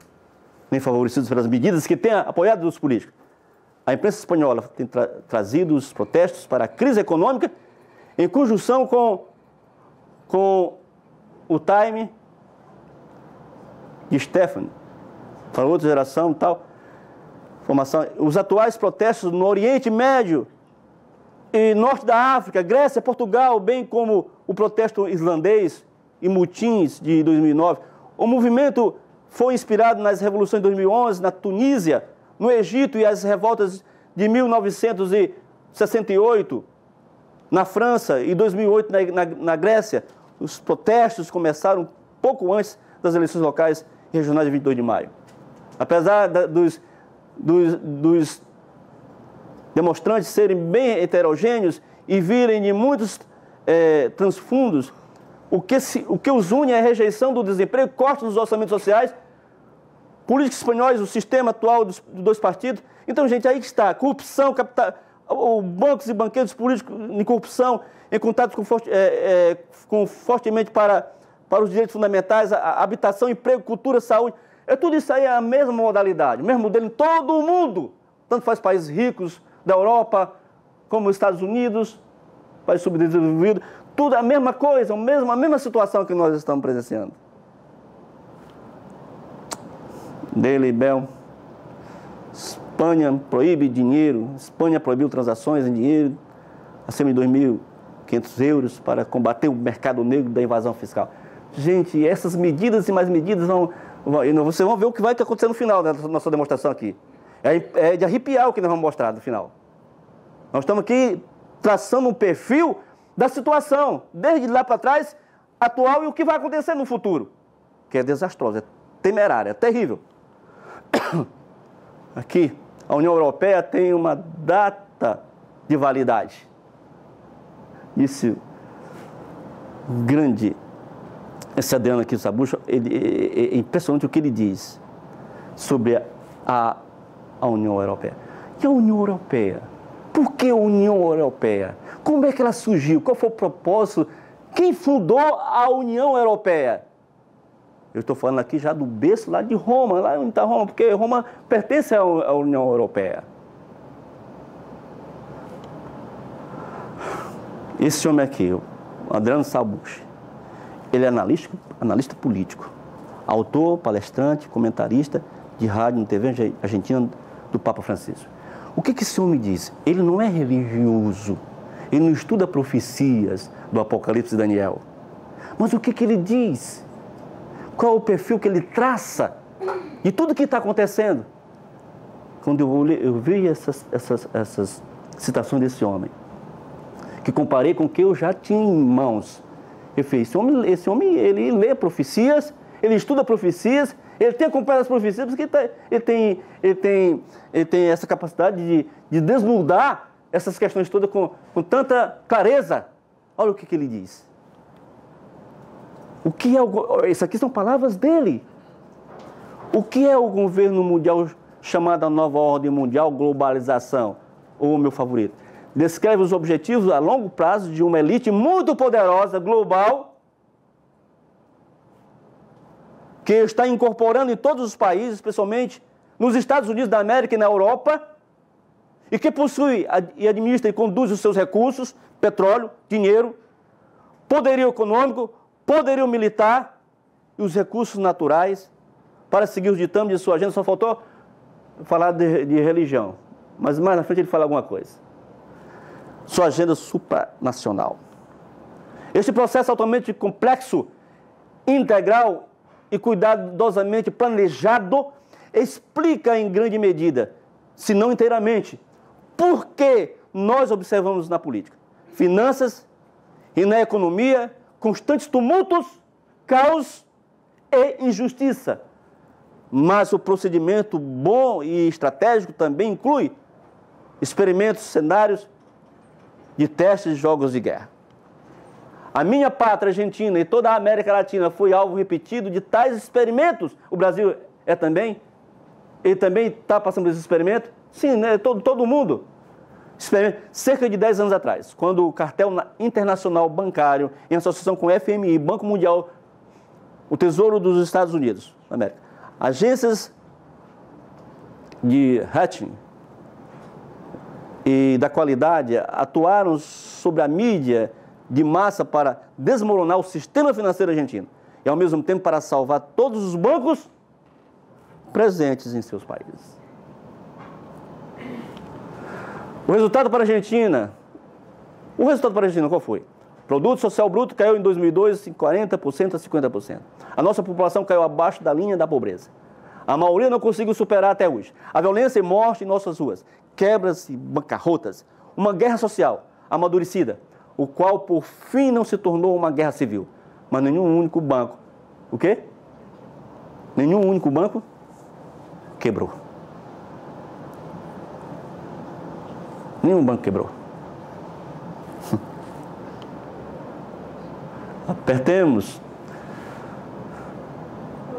[SPEAKER 1] nem favorecidos pelas medidas que têm apoiado os políticos. A imprensa espanhola tem trazido os protestos para a crise econômica em conjunção com o Time de Stefan, para outra geração e tal. Formação. Os atuais protestos no Oriente Médio e Norte da África, Grécia, Portugal, bem como o protesto islandês e mutins de 2009. O movimento foi inspirado nas revoluções de 2011 na Tunísia, no Egito e as revoltas de 1968 na França e 2008 na Grécia. Os protestos começaram pouco antes das eleições locais e regionais de 22 de maio. Apesar dos demonstrantes serem bem heterogêneos e virem de muitos transfundos, o que os une é a rejeição do desemprego, cortes nos orçamentos sociais, políticos espanhóis, o sistema atual dos dois partidos. Então, gente, aí está, corrupção, capital, bancos e banqueiros políticos em corrupção, em contato fortemente para os direitos fundamentais, a habitação, emprego, cultura, saúde. Tudo isso aí é a mesma modalidade, o mesmo modelo em todo o mundo. Tanto faz países ricos da Europa, como os Estados Unidos, países subdesenvolvidos, tudo a mesma coisa, a mesma situação que nós estamos presenciando. Daily Bell. Espanha proíbe dinheiro, Espanha proibiu transações em dinheiro acima de 2.500 euros para combater o mercado negro da evasão fiscal. Gente, essas medidas e mais medidas vocês vão ver o que vai acontecer no final da nossa demonstração aqui. É de arrepiar o que nós vamos mostrar no final. Nós estamos aqui traçando um perfil da situação, desde lá para trás, atual e o que vai acontecer no futuro, que é desastroso, é temerário, é terrível. Aqui, a União Europeia tem uma data de validade. Isso, grande, esse Adriano aqui, o Sabucho, é impressionante o que ele diz sobre a União Europeia. E a União Europeia? Por que a União Europeia? Como é que ela surgiu? Qual foi o propósito? Quem fundou a União Europeia? Eu estou falando aqui já do berço lá de Roma, lá onde está Roma, porque Roma pertence à União Europeia. Esse homem aqui, o Adriano Sabucho, ele é analista político, autor, palestrante, comentarista de rádio e TV argentina do Papa Francisco. O que esse homem diz? Ele não é religioso, ele não estuda profecias do Apocalipse de Daniel. Mas o que ele diz? Qual é o perfil que ele traça de tudo que está acontecendo? Quando eu vi essas citações desse homem, que comparei com o que eu já tinha em mãos, eu falei, esse homem ele lê profecias, ele estuda profecias, ele tem acompanhado as profecias, porque ele tem essa capacidade de desnudar essas questões todas com tanta clareza. Olha o que ele diz. O que é isso aqui são palavras dele. O que é o governo mundial chamado Nova Ordem Mundial, globalização? Ou o meu favorito? Descreve os objetivos a longo prazo de uma elite muito poderosa, global, que está incorporando em todos os países, especialmente nos Estados Unidos da América e na Europa, e que possui e administra e conduz os seus recursos, petróleo, dinheiro, poderio econômico, poderio militar e os recursos naturais para seguir os ditames de sua agenda. Só faltou falar de religião, mas mais na frente ele fala alguma coisa. Sua agenda supranacional. Este processo altamente complexo, integral e cuidadosamente planejado explica em grande medida, se não inteiramente, por que nós observamos na política, finanças e na economia constantes tumultos, caos e injustiça. Mas o procedimento bom e estratégico também inclui experimentos, cenários de testes de jogos de guerra. A minha pátria Argentina e toda a América Latina foi alvo repetido de tais experimentos. O Brasil é também? Ele também está passando por esse experimento? Sim, né? Todo mundo. Cerca de 10 anos atrás, quando o cartel internacional bancário, em associação com o FMI, Banco Mundial, o Tesouro dos Estados Unidos da América, agências de rating e da qualidade atuaram sobre a mídia de massa para desmoronar o sistema financeiro argentino e, ao mesmo tempo, para salvar todos os bancos presentes em seus países. O resultado para a Argentina qual foi? O produto social bruto caiu em 2002 de 40% a 50%. A nossa população caiu abaixo da linha da pobreza. A maioria não conseguiu superar até hoje. A violência e morte em nossas ruas, quebras e bancarrotas, uma guerra social amadurecida, o qual por fim não se tornou uma guerra civil. Mas nenhum único banco, o quê? Nenhum único banco quebrou. Nenhum banco quebrou. Apertemos.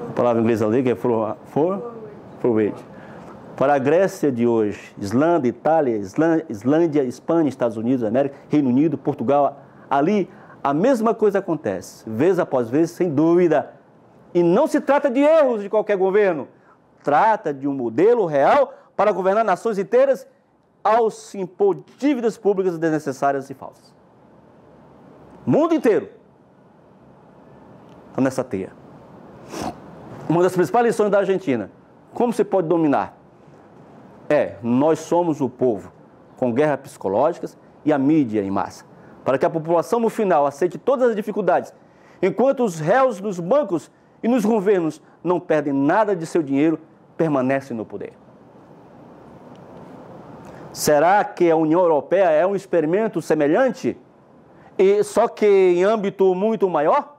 [SPEAKER 1] A palavra inglesa ali que é forward. Para a Grécia de hoje, Islândia, Itália, Islândia, Espanha, Estados Unidos, América, Reino Unido, Portugal, ali a mesma coisa acontece, vez após vez, sem dúvida. E não se trata de erros de qualquer governo, trata de um modelo real para governar nações inteiras ao se impor dívidas públicas desnecessárias e falsas. O mundo inteiro está nessa teia. Uma das principais lições da Argentina, como se pode dominar? Nós somos o povo, com guerras psicológicas e a mídia em massa, para que a população no final aceite todas as dificuldades, enquanto os réus nos bancos e nos governos não perdem nada de seu dinheiro, permanecem no poder. Será que a União Europeia é um experimento semelhante, só que em âmbito muito maior?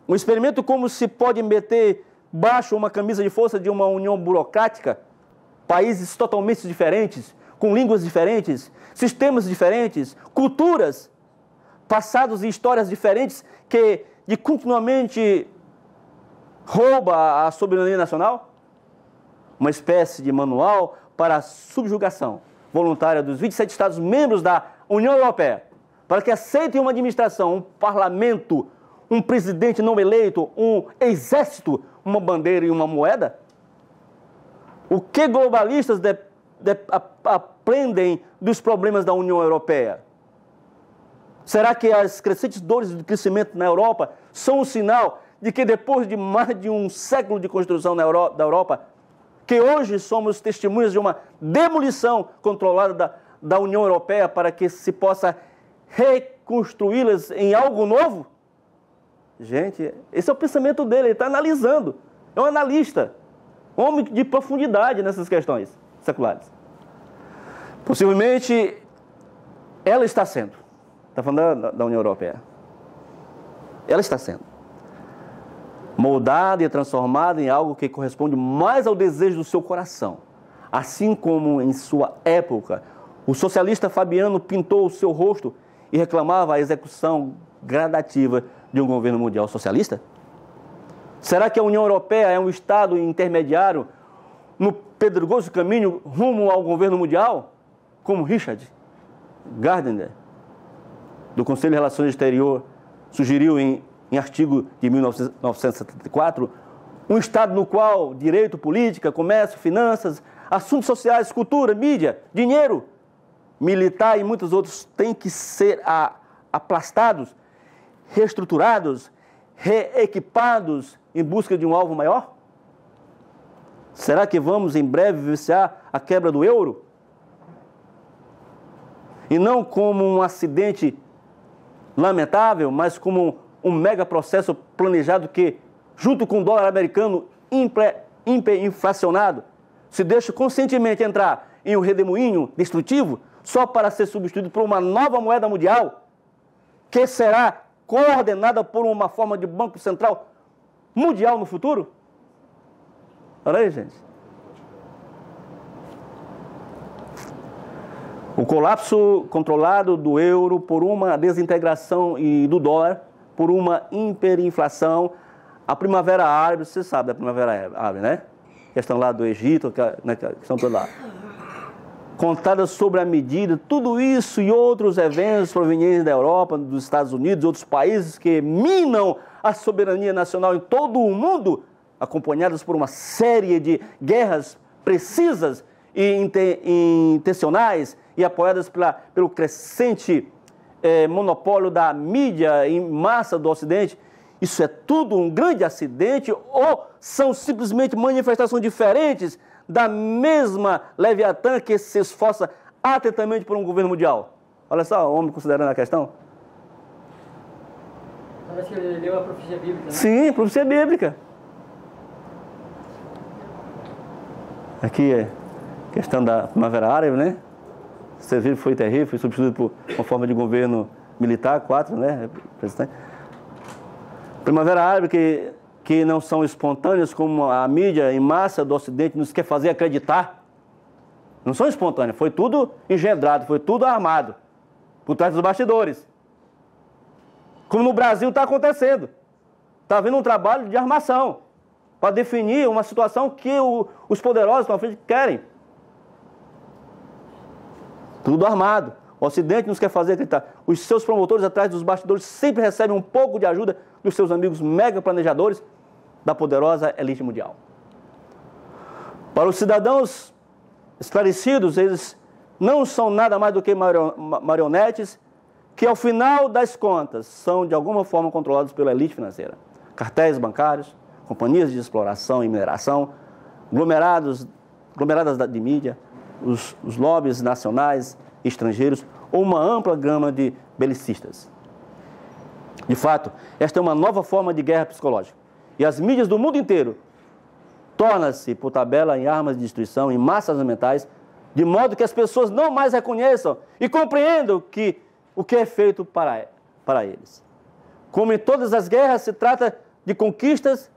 [SPEAKER 1] Um experimento como se pode meter baixo uma camisa de força de uma união burocrática, países totalmente diferentes, com línguas diferentes, sistemas diferentes, culturas, passados e histórias diferentes que continuamente rouba a soberania nacional? Uma espécie de manual para a subjugação voluntária dos 27 Estados membros da União Europeia, para que aceitem uma administração, um parlamento, um presidente não eleito, um exército, uma bandeira e uma moeda? O que globalistas aprendem dos problemas da União Europeia? Será que as crescentes dores do crescimento na Europa são um sinal de que depois de mais de um século de construção da Europa, que hoje somos testemunhas de uma demolição controlada da União Europeia para que se possa reconstruí-las em algo novo? Gente, esse é o pensamento dele, ele está analisando. É um analista, um homem de profundidade nessas questões seculares. Possivelmente, ela está sendo, está falando da União Europeia, ela está sendo moldada e transformada em algo que corresponde mais ao desejo do seu coração. Assim como em sua época, o socialista Fabiano pintou o seu rosto e reclamava a execução gradativa de um governo mundial socialista? Será que a União Europeia é um Estado intermediário no pedregoso caminho rumo ao governo mundial? Como Richard Gardner, do Conselho de Relações Exteriores, sugeriu em artigo de 1974, um Estado no qual direito, política, comércio, finanças, assuntos sociais, cultura, mídia, dinheiro, militar e muitos outros têm que ser aplastados, reestruturados, reequipados em busca de um alvo maior? Será que vamos em breve vivenciar a quebra do euro? E não como um acidente lamentável, mas como um mega processo planejado que, junto com o dólar americano hiperinflacionado, se deixa conscientemente entrar em um redemoinho destrutivo só para ser substituído por uma nova moeda mundial, que será coordenada por uma forma de banco central mundial no futuro? Olha aí, gente. O colapso controlado do euro por uma desintegração e do dólar, por uma hiperinflação, a primavera árabe, você sabe da primavera árabe, né? Questão lá do Egito, né? Questão toda lá. Contada sobre a medida, tudo isso e outros eventos provenientes da Europa, dos Estados Unidos, outros países que minam a soberania nacional em todo o mundo, acompanhadas por uma série de guerras precisas e intencionais e apoiadas pelo crescente monopólio da mídia em massa do Ocidente, isso é tudo um grande acidente ou são simplesmente manifestações diferentes da mesma Leviatã que se esforça atentamente por um governo mundial? Olha só, o homem considerando a questão.
[SPEAKER 2] Parece que ele leu a profecia bíblica, né?
[SPEAKER 1] Sim, profecia bíblica. Aqui é questão da Primavera Árabe, né? Vocês viram que foi terrível, foi substituído por uma forma de governo militar, 4, né? Primavera Árabe que não são espontâneas como a mídia em massa do Ocidente nos quer fazer acreditar. Não são espontâneas, foi tudo engendrado, foi tudo armado, por trás dos bastidores. Como no Brasil está acontecendo. Está havendo um trabalho de armação para definir uma situação que os poderosos estão à frente querem. Tudo armado. O Ocidente nos quer fazer acreditar. Os seus promotores atrás dos bastidores sempre recebem um pouco de ajuda dos seus amigos mega planejadores da poderosa elite mundial. Para os cidadãos esclarecidos, eles não são nada mais do que marionetes que, ao final das contas, são de alguma forma controlados pela elite financeira. Cartéis bancários, companhias de exploração e mineração, aglomeradas de mídia, os lobbies nacionais e estrangeiros, ou uma ampla gama de belicistas. De fato, esta é uma nova forma de guerra psicológica. E as mídias do mundo inteiro tornam-se, por tabela, em armas de destruição, em massas mentais, de modo que as pessoas não mais reconheçam e compreendam o que é feito para eles. Como em todas as guerras, se trata de conquistas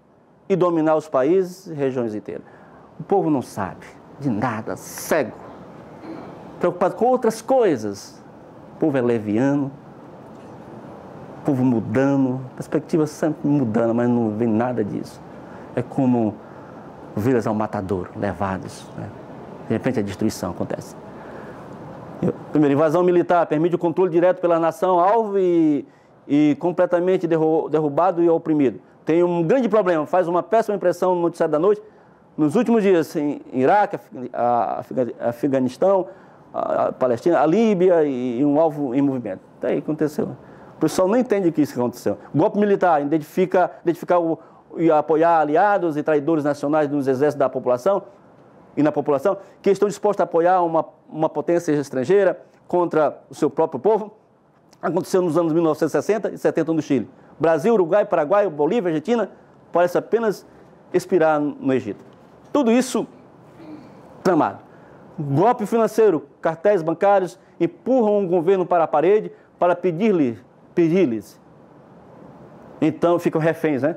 [SPEAKER 1] e dominar os países e regiões inteiras. O povo não sabe de nada, cego, preocupado com outras coisas. O povo é leviano, o povo mudando, perspectiva sempre mudando, mas não vê nada disso. É como ovelhas ao matadouro, levados, né? De repente a destruição acontece. Primeiro, invasão militar permite o controle direto pela nação, alvo e completamente derrubado e oprimido. Tem um grande problema, faz uma péssima impressão no noticiário da noite. Nos últimos dias, em Iraque, Afeganistão, a Palestina, a Líbia e um alvo em movimento. Daí aconteceu. O pessoal não entende o que isso aconteceu. Golpe militar, identificar e apoiar aliados e traidores nacionais nos exércitos da população e na população que estão dispostos a apoiar uma potência estrangeira contra o seu próprio povo. Aconteceu nos anos 1960 e 70 no Chile. Brasil, Uruguai, Paraguai, Bolívia, Argentina, parece apenas expirar no Egito. Tudo isso tramado. Golpe financeiro, cartéis bancários empurram o governo para a parede para pedir-lhes. Então, ficam reféns, né?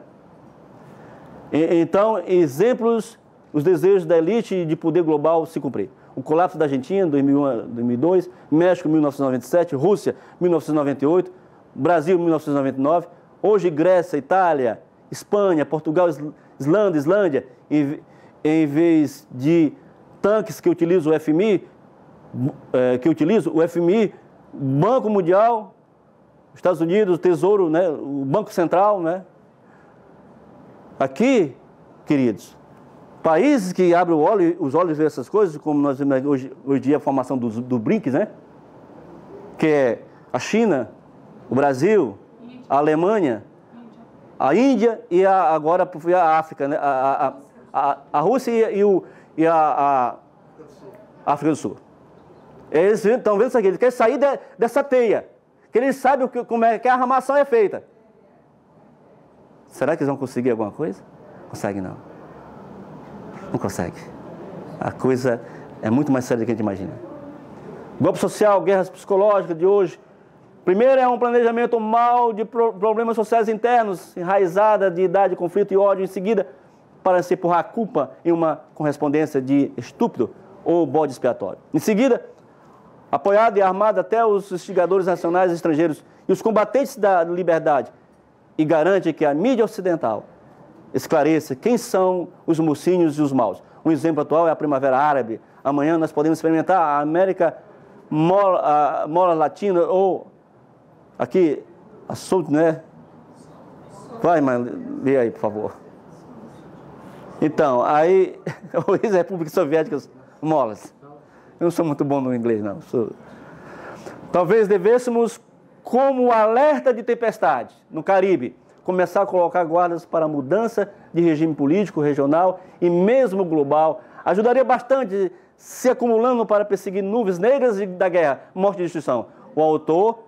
[SPEAKER 1] Então, exemplos, os desejos da elite de poder global se cumprir. O colapso da Argentina, 2001, 2002, México, 1997, Rússia, 1998, Brasil, 1999, hoje Grécia, Itália, Espanha, Portugal, Islândia, em vez de tanques que utilizam o FMI, Banco Mundial, Estados Unidos, o Tesouro, né, o Banco Central, né? Aqui, queridos, países que abrem os olhos e veem essas coisas, como nós vemos hoje em dia a formação do BRICS, né? Que é a China, o Brasil, a Alemanha, a Índia e agora a África, né? A Rússia e a África do Sul. Eles estão vendo isso aqui, eles querem sair dessa teia, que eles sabem como é que a armação é feita. Será que eles vão conseguir alguma coisa? Consegue não. Não consegue. A coisa é muito mais séria do que a gente imagina. Golpe social, guerras psicológicas de hoje. Primeiro é um planejamento mau de problemas sociais internos, enraizada de idade, conflito e ódio. Em seguida, para se empurrar a culpa em uma correspondência de estúpido ou bode expiatório. Em seguida, apoiado e armado até os instigadores nacionais e estrangeiros e os combatentes da liberdade, e garante que a mídia ocidental esclareça quem são os mocinhos e os maus. Um exemplo atual é a Primavera Árabe. Amanhã nós podemos experimentar a América Mola Latina ou aqui, a Sul, né? Vai, mas lê aí, por favor. Então, aí, ou as repúblicas soviéticas molas. Eu não sou muito bom no inglês, não. Talvez devêssemos, como alerta de tempestade no Caribe, começar a colocar guardas para a mudança de regime político, regional e mesmo global. Ajudaria bastante se acumulando para perseguir nuvens negras da guerra, morte e destruição. O autor,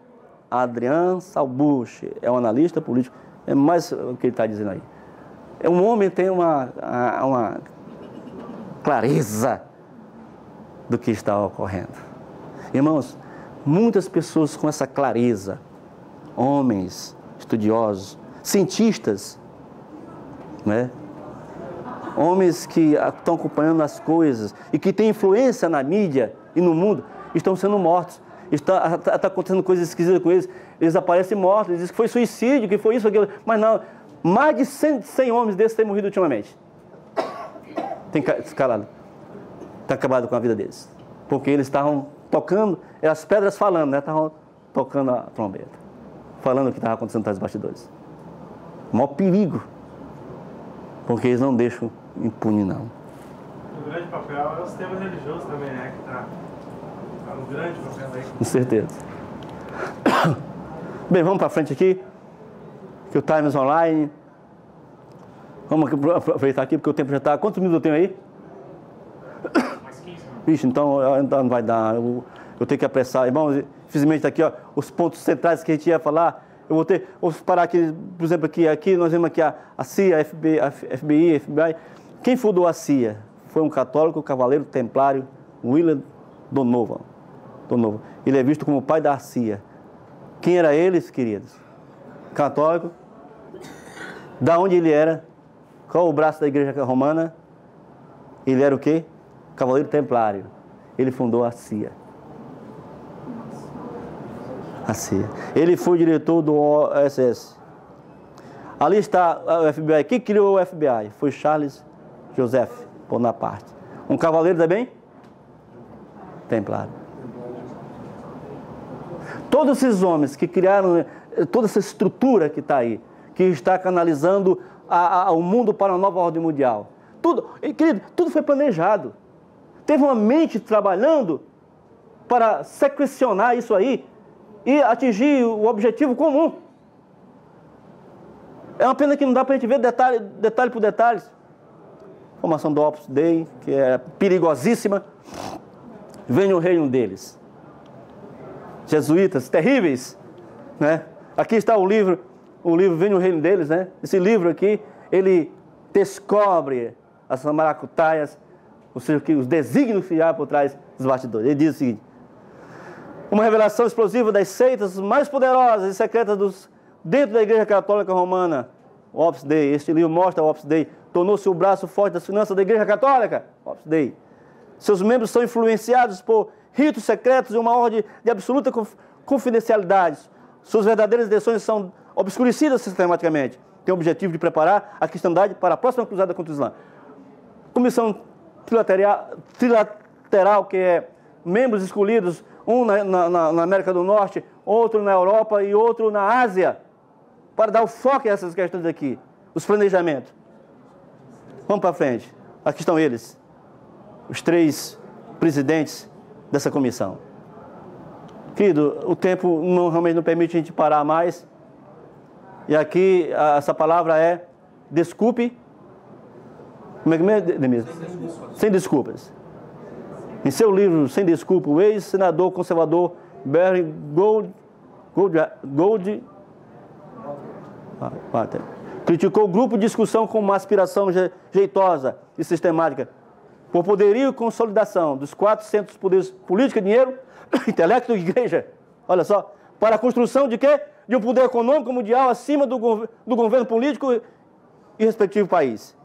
[SPEAKER 1] Adrian Salbuche, é um analista político. É mais o que ele está dizendo aí. Um homem tem uma clareza do que está ocorrendo. Irmãos, muitas pessoas com essa clareza, homens estudiosos, cientistas, né? Homens que estão acompanhando as coisas e que têm influência na mídia e no mundo, estão sendo mortos. Está acontecendo coisas esquisitas com eles. Eles aparecem mortos, eles dizem que foi suicídio, que foi isso, aquilo. Mas não, mais de 100 homens desses têm morrido ultimamente. Tem escalado. Está acabado com a vida deles. Porque eles estavam tocando, as pedras falando, né? Estavam tocando a trombeta. Falando o que estava acontecendo atrás dos bastidores. O maior perigo. Porque eles não deixam impune, não.
[SPEAKER 3] O grande papel é o sistema religioso também, né? Que está no grande papel aí.
[SPEAKER 1] Com certeza. Bem, vamos para frente aqui. Que o Times Online. Vamos aproveitar aqui, porque o tempo já está... Quantos minutos eu tenho aí?
[SPEAKER 3] Mais 15 minutos.
[SPEAKER 1] Vixe, então não vai dar. Eu tenho que apressar. Irmãos, infelizmente está aqui, ó, os pontos centrais que a gente ia falar. Vou parar aqui, por exemplo, aqui nós vemos aqui a CIA, a FBI, Quem fundou a CIA? Foi um católico, cavaleiro templário, William Donovan. Ele é visto como o pai da CIA. Quem era eles, queridos? Católico. Da onde ele era? Qual o braço da igreja romana? Ele era o quê? Cavaleiro templário. Ele fundou a CIA. Ele foi diretor do OSS. Ali está o FBI. Quem criou o FBI? Foi Charles Joseph Bonaparte. Um cavaleiro também? Templário. Todos esses homens que criaram toda essa estrutura que está aí, que está canalizando o mundo para uma nova ordem mundial. Tudo, querido, tudo foi planejado. Teve uma mente trabalhando para sequenciar isso aí e atingir o objetivo comum. É uma pena que não dá para a gente ver detalhe por detalhe. Formação do Opus Dei, que é perigosíssima. Vem o reino deles. Jesuítas, terríveis, né? Aqui está o livro Vem o reino deles, né? Esse livro aqui, ele descobre as maracutaias, ou seja, os desígnios que há por trás dos bastidores. Ele diz o seguinte: uma revelação explosiva das seitas mais poderosas e secretas dentro da Igreja Católica Romana, o Opus Dei. Este livro mostra o Opus Dei. Tornou-se o braço forte das finanças da Igreja Católica, Opus Dei. Seus membros são influenciados por ritos secretos e uma ordem de absoluta confidencialidade. Suas verdadeiras intenções são obscurecidas sistematicamente. Tem o objetivo de preparar a cristandade para a próxima cruzada contra o Islã. Comissão trilateral, que é membros escolhidos, um na América do Norte, outro na Europa e outro na Ásia, para dar o foco a essas questões aqui, os planejamentos. Vamos para frente. Aqui estão eles, os 3 presidentes dessa comissão. Querido, o tempo realmente não permite a gente parar mais. E aqui, essa palavra é desculpe. Como é que é, Denise? Sem desculpas. Em seu livro, Sem Desculpa, o ex-senador conservador Barry Gold criticou o grupo de discussão como uma aspiração jeitosa e sistemática por poderio e consolidação dos 4 centros poderes: política, dinheiro, intelecto e igreja. Olha só, para a construção de quê? De um poder econômico mundial acima do governo político e respectivo país.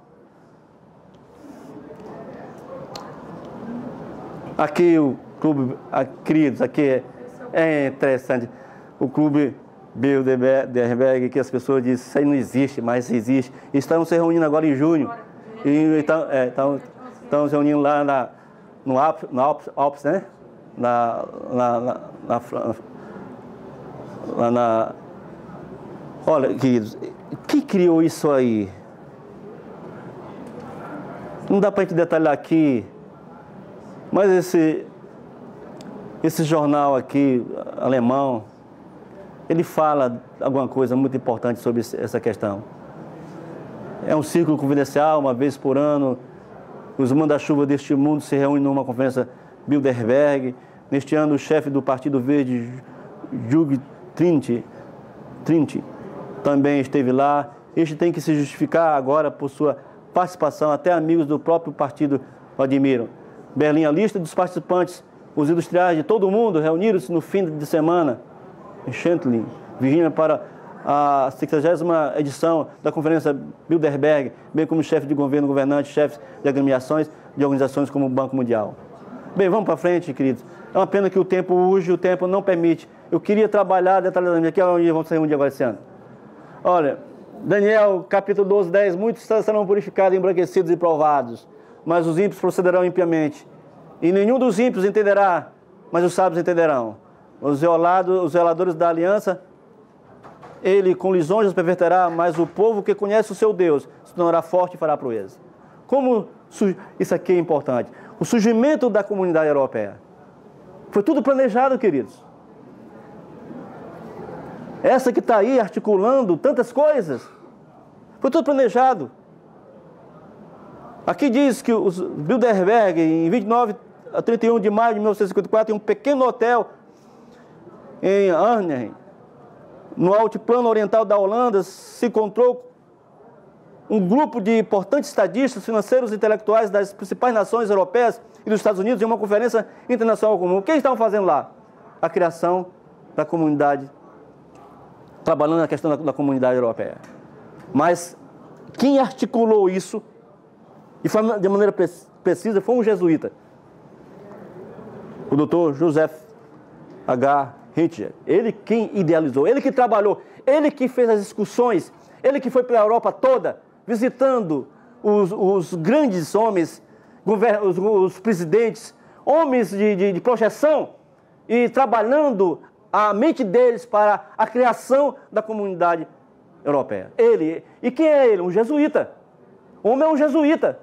[SPEAKER 1] Aqui o clube, queridos, aqui é interessante. O clube Bilderberg, que as pessoas dizem, isso aí não existe, mas existe. Estão se reunindo agora em junho. Estão se reunindo lá no Alpes, né? Olha, queridos, quem criou isso aí? Não dá para a gente detalhar aqui. Mas esse jornal aqui, alemão, ele fala alguma coisa muito importante sobre essa questão. É um ciclo confidencial, uma vez por ano, os manda-chuva deste mundo se reúnem numa conferência Bilderberg. Neste ano, o chefe do Partido Verde, Jürgen Trinti, também esteve lá. Este tem que se justificar agora por sua participação, até amigos do próprio partido o admiram. Berlim, a lista dos participantes, os industriais de todo o mundo, reuniram-se no fim de semana em Chantilly, Virgínia, para a 60ª edição da Conferência Bilderberg, bem como chefe de governo, governantes, chefes de agremiações de organizações como o Banco Mundial. Bem, vamos para frente, queridos. É uma pena que o tempo urge, o tempo não permite. Eu queria trabalhar detalhadamente. Aqui é onde vamos sair um dia agora esse ano. Olha, Daniel, capítulo 12, 10. Muitos serão purificados, embranquecidos e provados, mas os ímpios procederão impiamente. E nenhum dos ímpios entenderá, mas os sábios entenderão. Os zeladores da aliança, ele com lisonjas perverterá, mas o povo que conhece o seu Deus se tornará forte e fará proeza. Como isso aqui é importante. O surgimento da comunidade europeia. Foi tudo planejado, queridos. Essa que está aí articulando tantas coisas. Foi tudo planejado. Aqui diz que os Bilderberg, em 29 a 31 de maio de 1954, em um pequeno hotel em Arnhem, no altiplano oriental da Holanda, se encontrou um grupo de importantes estadistas, financeiros e intelectuais das principais nações europeias e dos Estados Unidos em uma conferência internacional comum. O que eles estavam fazendo lá? A criação da comunidade, trabalhando na questão da comunidade europeia. Mas quem articulou isso, e foi de maneira precisa, foi um jesuíta, o Dr. Joseph H. Hitler. Ele quem idealizou, ele que trabalhou, ele que fez as excursões, ele que foi pela Europa toda, visitando os grandes homens, os presidentes, homens de projeção, e trabalhando a mente deles para a criação da comunidade europeia. Ele, e quem é ele? Um jesuíta. O homem é um jesuíta.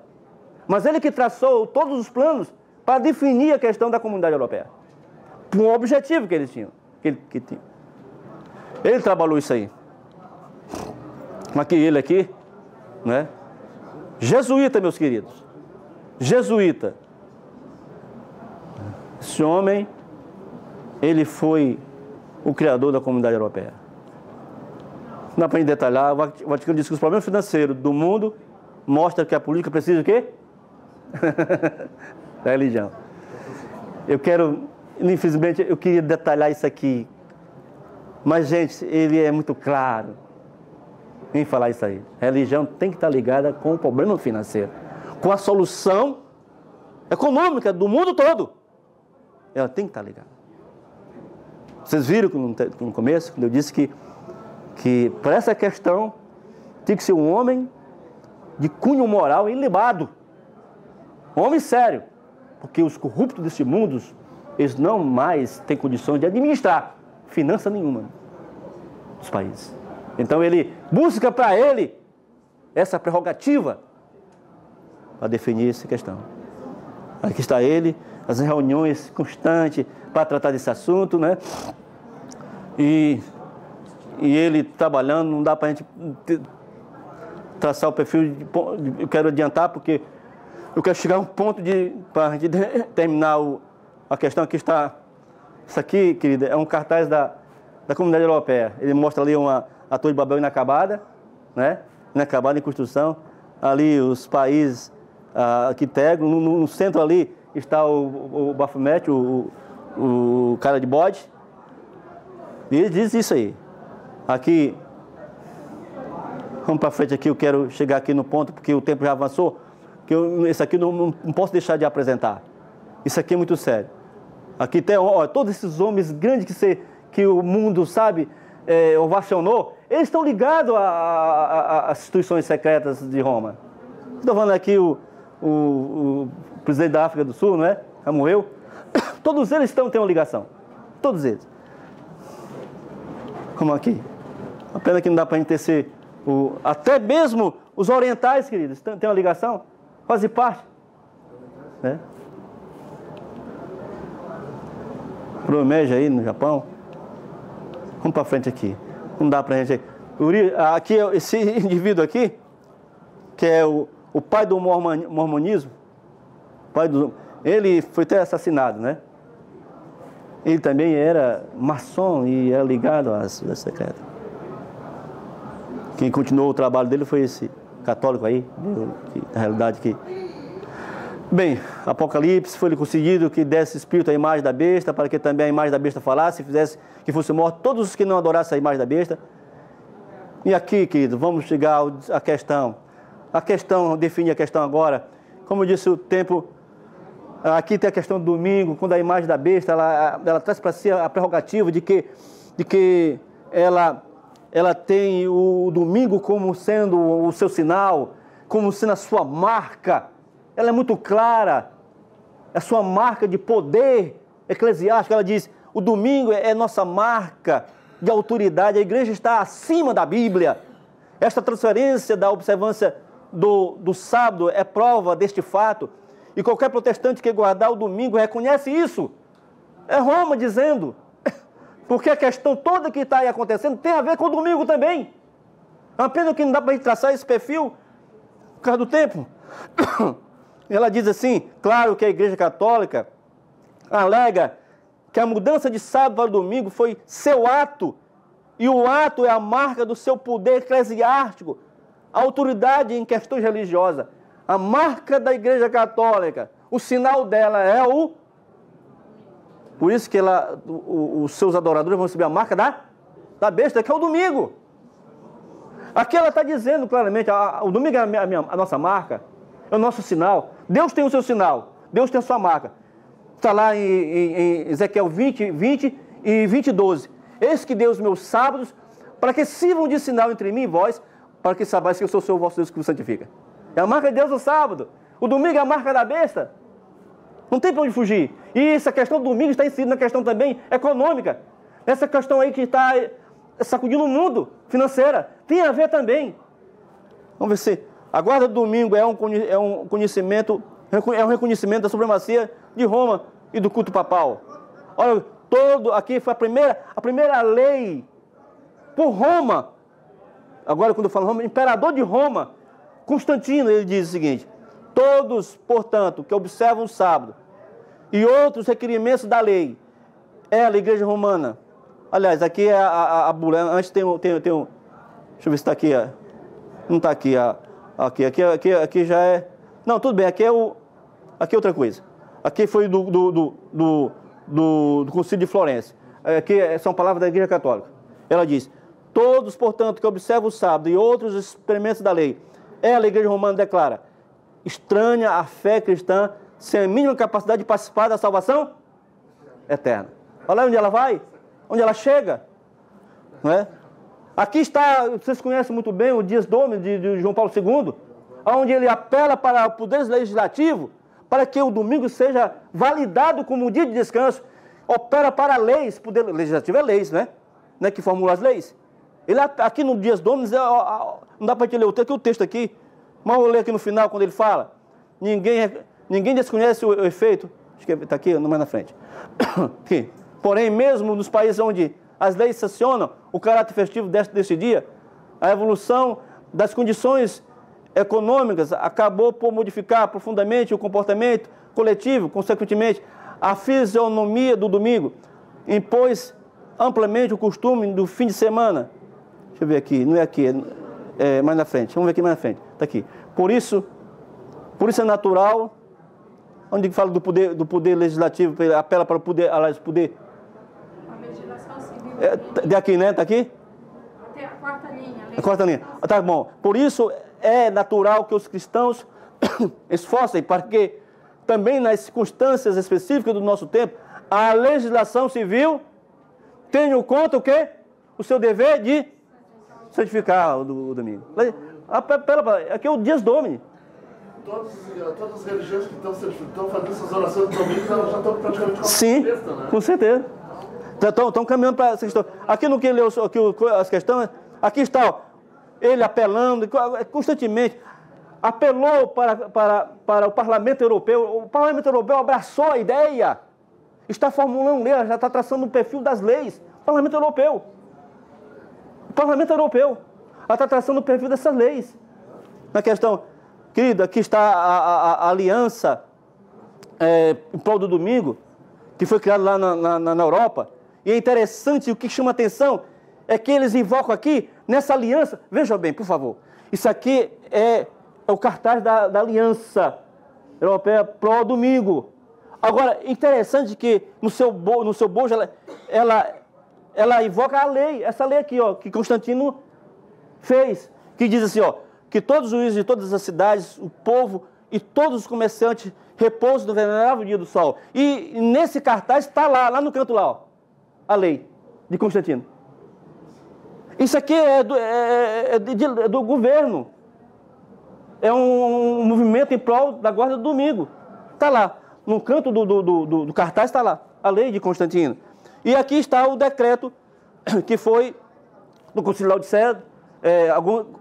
[SPEAKER 1] Mas ele que traçou todos os planos para definir a questão da comunidade europeia. Por um objetivo que eles tinham. Que tinha. Ele trabalhou isso aí. Ele aqui, né? Jesuíta, meus queridos. Jesuíta. Esse homem, ele foi o criador da comunidade europeia. Não dá para gente detalhar. O Vaticano diz que os problemas financeiros do mundo mostram que a política precisa de quê? Da religião. Infelizmente, eu queria detalhar isso aqui. Mas, gente, ele é muito claro em falar isso aí. A religião tem que estar ligada com o problema financeiro, com a solução econômica do mundo todo. Ela tem que estar ligada. Vocês viram no começo, quando eu disse que para essa questão tem que ser um homem de cunho moral ilibado. Um homem sério. Porque os corruptos deste mundo, eles não mais têm condições de administrar finança nenhuma dos países. Então ele busca para ele essa prerrogativa para definir essa questão. Aqui está ele, as reuniões constantes para tratar desse assunto, né? E ele trabalhando, não dá para a gente traçar o perfil, eu quero adiantar porque eu quero chegar a um ponto para a gente terminar a questão. Aqui está, isso aqui, querida, é um cartaz da comunidade europeia. Ele mostra ali a Torre de Babel inacabada, né? Inacabada em construção. Ali os países que integram. No centro ali está o Baphomet, o cara de bode. E ele diz isso aí. Aqui, vamos para frente aqui, eu quero chegar aqui no ponto, porque o tempo já avançou, que esse aqui não posso deixar de apresentar. Isso aqui é muito sério. Aqui tem, todos esses homens grandes que o mundo, sabe, ovacionou, eles estão ligados às instituições secretas de Roma. Estou falando aqui o presidente da África do Sul, não é? Já morreu. Todos eles têm uma ligação. Todos eles. Como aqui. A pena que não dá para a gente tecer. Até mesmo os orientais, queridos, têm uma ligação. Fazem parte. Né? Promeja aí no Japão. Vamos para frente aqui. Não dá pra gente aí. Aqui, esse indivíduo aqui, que é o pai do mormonismo, ele foi até assassinado, né? Ele também era maçom e era ligado às secretas. Quem continuou o trabalho dele foi esse católico aí, na realidade que... Bem, Apocalipse foi-lhe concedido que desse espírito à imagem da besta, para que também a imagem da besta falasse e fizesse que fosse morto todos os que não adorassem a imagem da besta. E aqui, querido, vamos chegar à questão. A questão, define a questão agora. Como eu disse, o tempo... Aqui tem a questão do domingo, quando a imagem da besta, ela traz para si a prerrogativa de que ela tem o domingo como sendo o seu sinal, como sendo a sua marca. Ela é muito clara, a sua marca de poder eclesiástico. Ela diz, o domingo é nossa marca de autoridade, a igreja está acima da Bíblia. Esta transferência da observância do sábado é prova deste fato. E qualquer protestante que guardar o domingo reconhece isso. É Roma dizendo. Porque a questão toda que está aí acontecendo tem a ver com o domingo também. É uma pena que não dá para a gente traçar esse perfil por causa do tempo. Ela diz assim, claro que a Igreja Católica alega que a mudança de sábado para domingo foi seu ato. E o ato é a marca do seu poder eclesiástico, a autoridade em questões religiosas. A marca da Igreja Católica, o sinal dela é o... Por isso que os seus adoradores vão receber a marca da besta, que é o domingo. Aqui ela está dizendo claramente, o domingo é a nossa marca, é o nosso sinal. Deus tem o seu sinal, Deus tem a sua marca. Está lá em Ezequiel 20 e 20:12. Eis que dei os meus sábados, para que sirvam de sinal entre mim e vós, para que saibais que eu sou o seu vosso Deus que vos santifica. É a marca de Deus o sábado. O domingo é a marca da besta. Não tem para onde fugir. E essa questão do domingo está inserida na questão também econômica. Essa questão aí que está sacudindo o mundo, financeira, tem a ver também. Vamos ver se... A guarda do domingo é um reconhecimento da supremacia de Roma e do culto papal. Olha, aqui foi a primeira lei por Roma. Agora, quando eu falo Roma, imperador de Roma, Constantino, ele diz o seguinte: todos, portanto, que observam o sábado e outros requerimentos da lei, ela, a Igreja Romana. Aliás, aqui é a bula. Antes tem um. Deixa eu ver se está aqui. Não está aqui. Aqui já é. Não, tudo bem. Aqui é outra coisa. Aqui foi do Concílio de Florença. Aqui são palavras da Igreja Católica. Ela diz: todos, portanto, que observam o sábado e outros experimentos da lei. Ela, a Igreja Romana, declara: estranha a fé cristã, sem a mínima capacidade de participar da salvação eterna. Olha onde ela vai, onde ela chega. Não é? Aqui está, vocês conhecem muito bem o Dies Domini de João Paulo II, onde ele apela para o poder legislativo, para que o domingo seja validado como um dia de descanso. Opera para leis, poder legislativo é leis, né? Não é que formula as leis. Ele, aqui no Dies Domini, não dá para gente ler o texto aqui, mas eu vou ler aqui no final, quando ele fala: ninguém desconhece o efeito, acho que está aqui, não mais na frente. Aqui. Porém, mesmo nos países onde as leis sancionam o caráter festivo desse dia, a evolução das condições econômicas acabou por modificar profundamente o comportamento coletivo, consequentemente, a fisionomia do domingo, impôs amplamente o costume do fim de semana. Deixa eu ver aqui, não é aqui, é mais na frente. Vamos ver aqui mais na frente. Está aqui. Por isso é natural, onde fala do poder legislativo, apela para o poder, aliás, poder.
[SPEAKER 2] A legislação civil.
[SPEAKER 1] De aqui, né? Está aqui?
[SPEAKER 2] Até a quarta linha.
[SPEAKER 1] A quarta linha. Tá bom. Por isso é natural que os cristãos esforcem para que também nas circunstâncias específicas do nosso tempo, a legislação civil tenha em conta o quê? O seu dever de santificar o domingo. Aqui é o Dies Domini.
[SPEAKER 4] Todas as religiões que estão fazendo essas orações do domingo, elas já estão praticamente com a
[SPEAKER 1] Sim,
[SPEAKER 4] besta, né?
[SPEAKER 1] Com certeza. Estão caminhando para essa questão. Aqui no que leu as questões, aqui está, ó, ele apelando constantemente. Apelou para o Parlamento Europeu. O Parlamento Europeu abraçou a ideia. está formulando lei, já está traçando o perfil das leis. O Parlamento Europeu. O Parlamento Europeu. Ela está traçando o perfil dessas leis. Na questão, querida, aqui está a aliança em prol do domingo, que foi criada lá na Europa. E é interessante, o que chama atenção é que eles invocam aqui, nessa aliança, veja bem, por favor, isso aqui é o cartaz da aliança europeia pró-domingo. Agora, interessante que no seu bojo ela invoca a lei, essa lei aqui, ó, que Constantino fez, que diz assim, ó, que todos os juízes de todas as cidades, o povo e todos os comerciantes repousam no venerável dia do sol. E nesse cartaz está lá no canto lá, ó, a lei de Constantino. Isso aqui é do governo. É um movimento em prol da guarda do domingo. Está lá. No canto do cartaz está lá. A lei de Constantino. E aqui está o decreto que foi do Concílio de Laodiceia,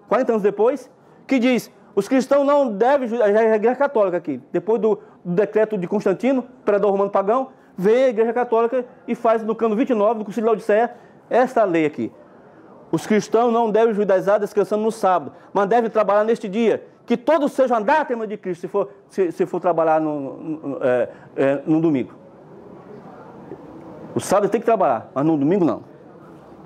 [SPEAKER 1] 40 anos depois, que diz: os cristãos não devem... Já é a Igreja Católica aqui. Depois do decreto de Constantino, imperador romano pagão, veio a Igreja Católica e faz no cano 29 do Concílio de Laodiceia esta lei aqui. Os cristãos não devem judaizar descansando no sábado, mas devem trabalhar neste dia. Que todos sejam anátema de Cristo se for trabalhar no domingo. O sábado tem que trabalhar, mas no domingo não.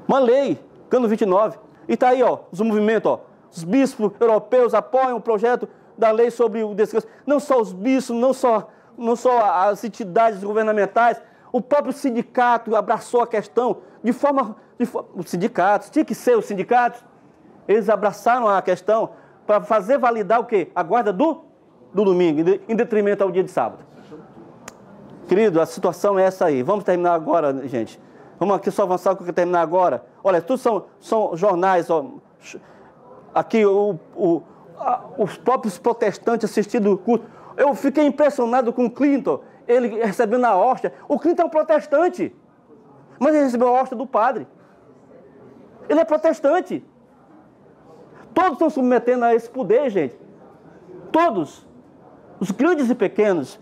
[SPEAKER 1] Uma lei, cano 29. E está aí, ó, os movimentos, ó. Os bispos europeus apoiam o projeto da lei sobre o descanso. Não só os bispos, não só as entidades governamentais, o próprio sindicato abraçou a questão de forma... Os sindicatos, tinha que ser os sindicatos, eles abraçaram a questão para fazer validar o quê? A guarda do domingo, em detrimento ao dia de sábado. Querido, a situação é essa aí. Vamos terminar agora, gente. Vamos aqui só avançar com o que terminar agora. Olha, tudo são jornais, ó. Aqui os próprios protestantes assistindo o culto. Eu fiquei impressionado com o Clinton, ele recebendo a hóstia. O Clinton é um protestante, mas ele recebeu a hóstia do padre. Ele é protestante. Todos estão submetendo a esse poder, gente. Todos. Os grandes e pequenos.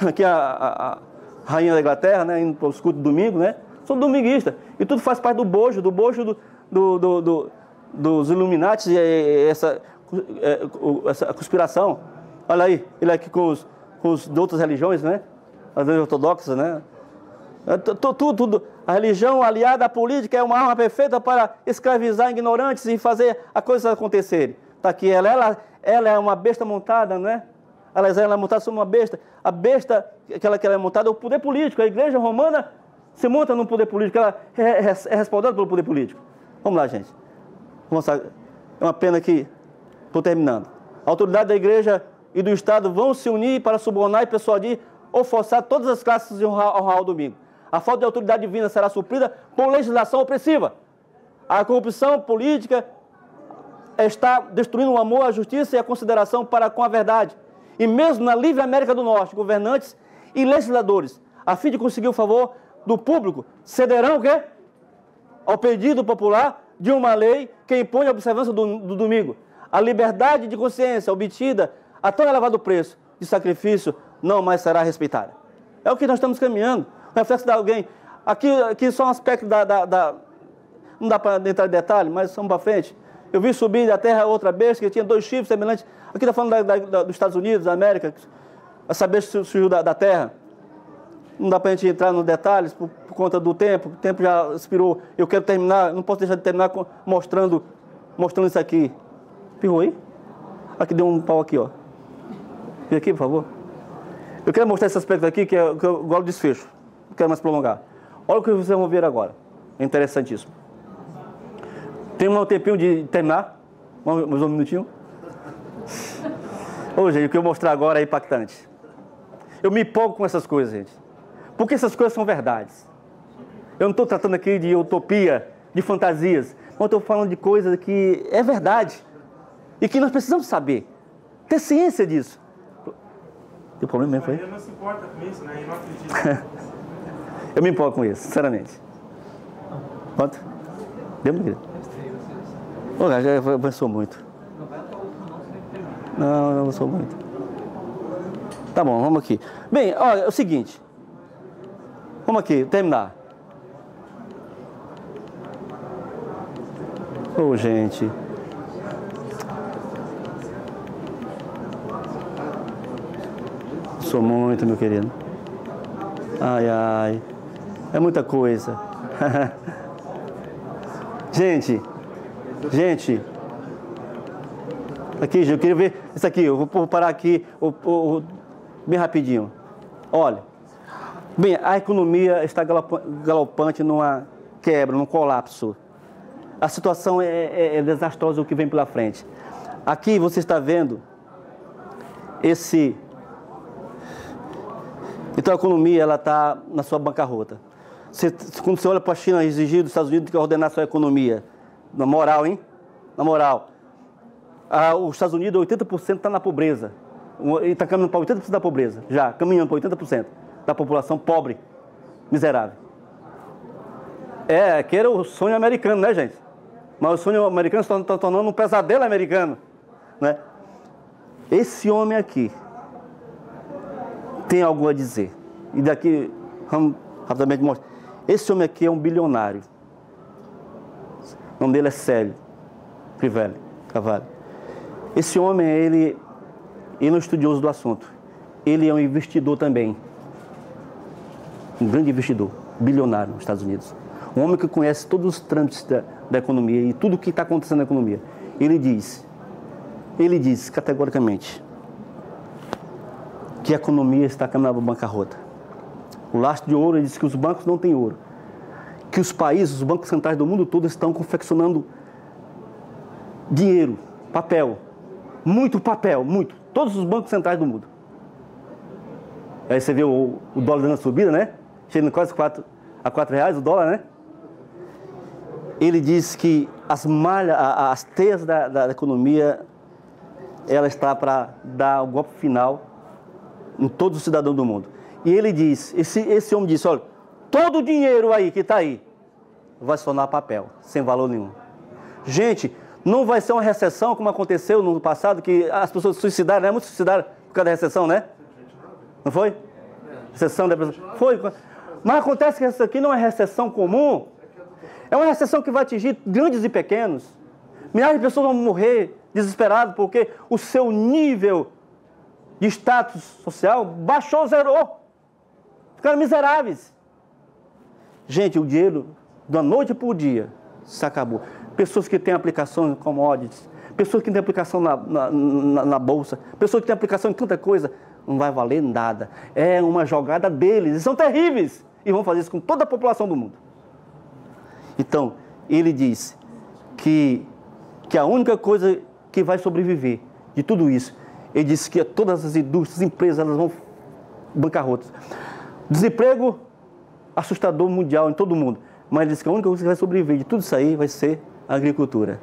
[SPEAKER 1] Aqui a rainha da Inglaterra, né, indo para os cultos do domingo, né, são dominguistas. E tudo faz parte do bojo dos Illuminati, essa conspiração. Olha aí, ele aqui com os de outras religiões, né, as religiões ortodoxas, né. Tudo. A religião aliada à política é uma arma perfeita para escravizar ignorantes e fazer as coisas acontecerem. Está aqui, ela é uma besta montada, não é? Ela é montada sobre uma besta. A besta que ela é montada é o poder político. A igreja romana se monta no poder político, ela é respaldada pelo poder político. Vamos lá, gente. Vamos lá. É uma pena que estou terminando. A autoridade da igreja e do Estado vão se unir para subornar e persuadir ou forçar todas as classes de honrar o domingo. A falta de autoridade divina será suprida por legislação opressiva. A corrupção política está destruindo o amor, a justiça e a consideração para com a verdade. E mesmo na livre América do Norte, governantes e legisladores, a fim de conseguir o favor do público, cederão o quê? Ao pedido popular de uma lei que impõe a observância do domingo. A liberdade de consciência obtida a tão elevado preço de sacrifício não mais será respeitada. É o que nós estamos caminhando. O reflexo de alguém. Aqui só um aspecto não dá para entrar em detalhe, mas vamos para frente. Eu vi subir da terra outra besta que tinha 2 chifres semelhantes. Aqui está falando dos Estados Unidos, da América. Essa besta surgiu da terra. Não dá para a gente entrar nos detalhes por conta do tempo. O tempo já expirou. Eu quero terminar, não posso deixar de terminar mostrando isso aqui. Pirrou aí? Aqui deu um pau aqui, ó. Vem aqui, por favor. Eu quero mostrar esse aspecto aqui que eu gosto do desfecho. Não quero mais prolongar. Olha o que vocês vão ver agora. É interessantíssimo. Tem um tempinho de terminar? Mais um minutinho? Ô, gente, o que eu vou mostrar agora é impactante. Eu me empolgo com essas coisas, gente. Porque essas coisas são verdades. Eu não estou tratando aqui de utopia, de fantasias. Mas estou falando de coisas que é verdade. E que nós precisamos saber. Ter ciência disso. Tem problema mesmo, foi?
[SPEAKER 3] Ele não se importa com isso, né? Ele não acredita.
[SPEAKER 1] Eu me empolgo com isso, sinceramente. Quanto? Deu, meu querido? Já avançou muito. Não avançou muito. Tá bom, vamos aqui. Bem, olha, é o seguinte. Vamos aqui, terminar. Ô, gente. Sou muito, meu querido. Ai, ai. É muita coisa. Gente. Aqui, gente, eu queria ver isso aqui. Eu vou parar aqui bem rapidinho. Olha. Bem, a economia está galopante numa quebra, num colapso. A situação é desastrosa o que vem pela frente. Aqui você está vendo Então a economia ela está na sua bancarrota. Quando você olha para a China exigir dos Estados Unidos que ordenar a sua economia, na moral, hein? Na moral. Os Estados Unidos, 80% está na pobreza. E está caminhando para 80% da pobreza. Já, caminhando para 80% da população pobre, miserável. Que era o sonho americano, né, gente? Mas o sonho americano está tornando um pesadelo americano, né? Esse homem aqui tem algo a dizer. E daqui, vamos rapidamente mostrar. Esse homem aqui é um bilionário. O nome dele é Célio Carvalho. Esse homem, ele é um estudioso do assunto. Ele é um investidor também. Um grande investidor, bilionário nos Estados Unidos. Um homem que conhece todos os trâmites da economia e tudo o que está acontecendo na economia. Ele diz categoricamente que a economia está caminhando para a bancarrota. O lastro de ouro, ele diz que os bancos não têm ouro. Que os países, os bancos centrais do mundo todo estão confeccionando dinheiro, papel. Muito papel, muito. Todos os bancos centrais do mundo. Aí você vê o dólar dando a subida, né? Chegando quase a R$4 o dólar, né? Ele diz que as teias da economia, ela está para dar o golpe final em todos os cidadãos do mundo. E ele diz, esse homem disse, olha, todo o dinheiro aí que está aí vai se tornar papel, sem valor nenhum. Gente, não vai ser uma recessão como aconteceu no passado, que as pessoas se suicidaram, né? Muitos se suicidaram por causa da recessão, né? Não foi? Recessão da depressão. Foi. Mas acontece que isso aqui não é recessão comum. É uma recessão que vai atingir grandes e pequenos. Milhares de pessoas vão morrer desesperadas porque o seu nível de status social baixou, zerou. Ficaram miseráveis. Gente, o dinheiro, da noite para o dia, se acabou. Pessoas que têm aplicação em commodities, pessoas que têm aplicação na bolsa, pessoas que têm aplicação em tanta coisa, não vai valer nada. É uma jogada deles, eles são terríveis. E vão fazer isso com toda a população do mundo. Então, ele diz que a única coisa que vai sobreviver de tudo isso, ele disse que todas as indústrias, as empresas, elas vão bancarrotas. Desemprego assustador mundial em todo o mundo. Mas ele disse que a única coisa que vai sobreviver de tudo isso aí vai ser a agricultura.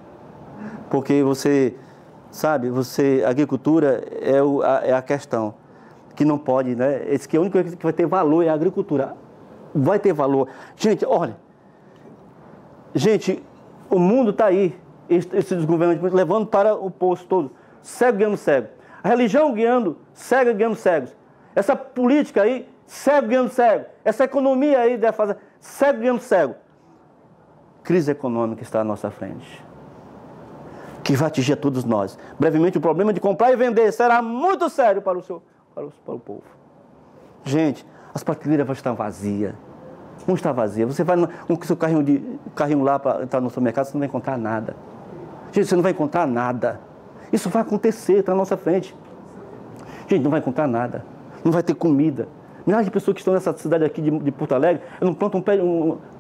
[SPEAKER 1] Porque você, sabe, a agricultura é a questão que não pode, né? Ele disse que a única coisa que vai ter valor é a agricultura. Vai ter valor. Gente, olha. Gente, o mundo está aí, esses governantes levando para o poço todo. Cego guiando cego. A religião guiando, cego guiando cegos. Essa política aí, cego guiando cego. Essa economia aí, cego guiando cego. Crise econômica está à nossa frente, que vai atingir a todos nós. Brevemente, o problema de comprar e vender será muito sério para o povo. Gente, as prateleiras vão estar vazias. Vão estar vazias. Você vai com o seu carrinho lá para entrar no supermercado, você não vai encontrar nada. Gente, você não vai encontrar nada. Isso vai acontecer, está na nossa frente. Gente, não vai encontrar nada. Não vai ter comida. Milhares de pessoas que estão nessa cidade aqui de Porto Alegre, não plantam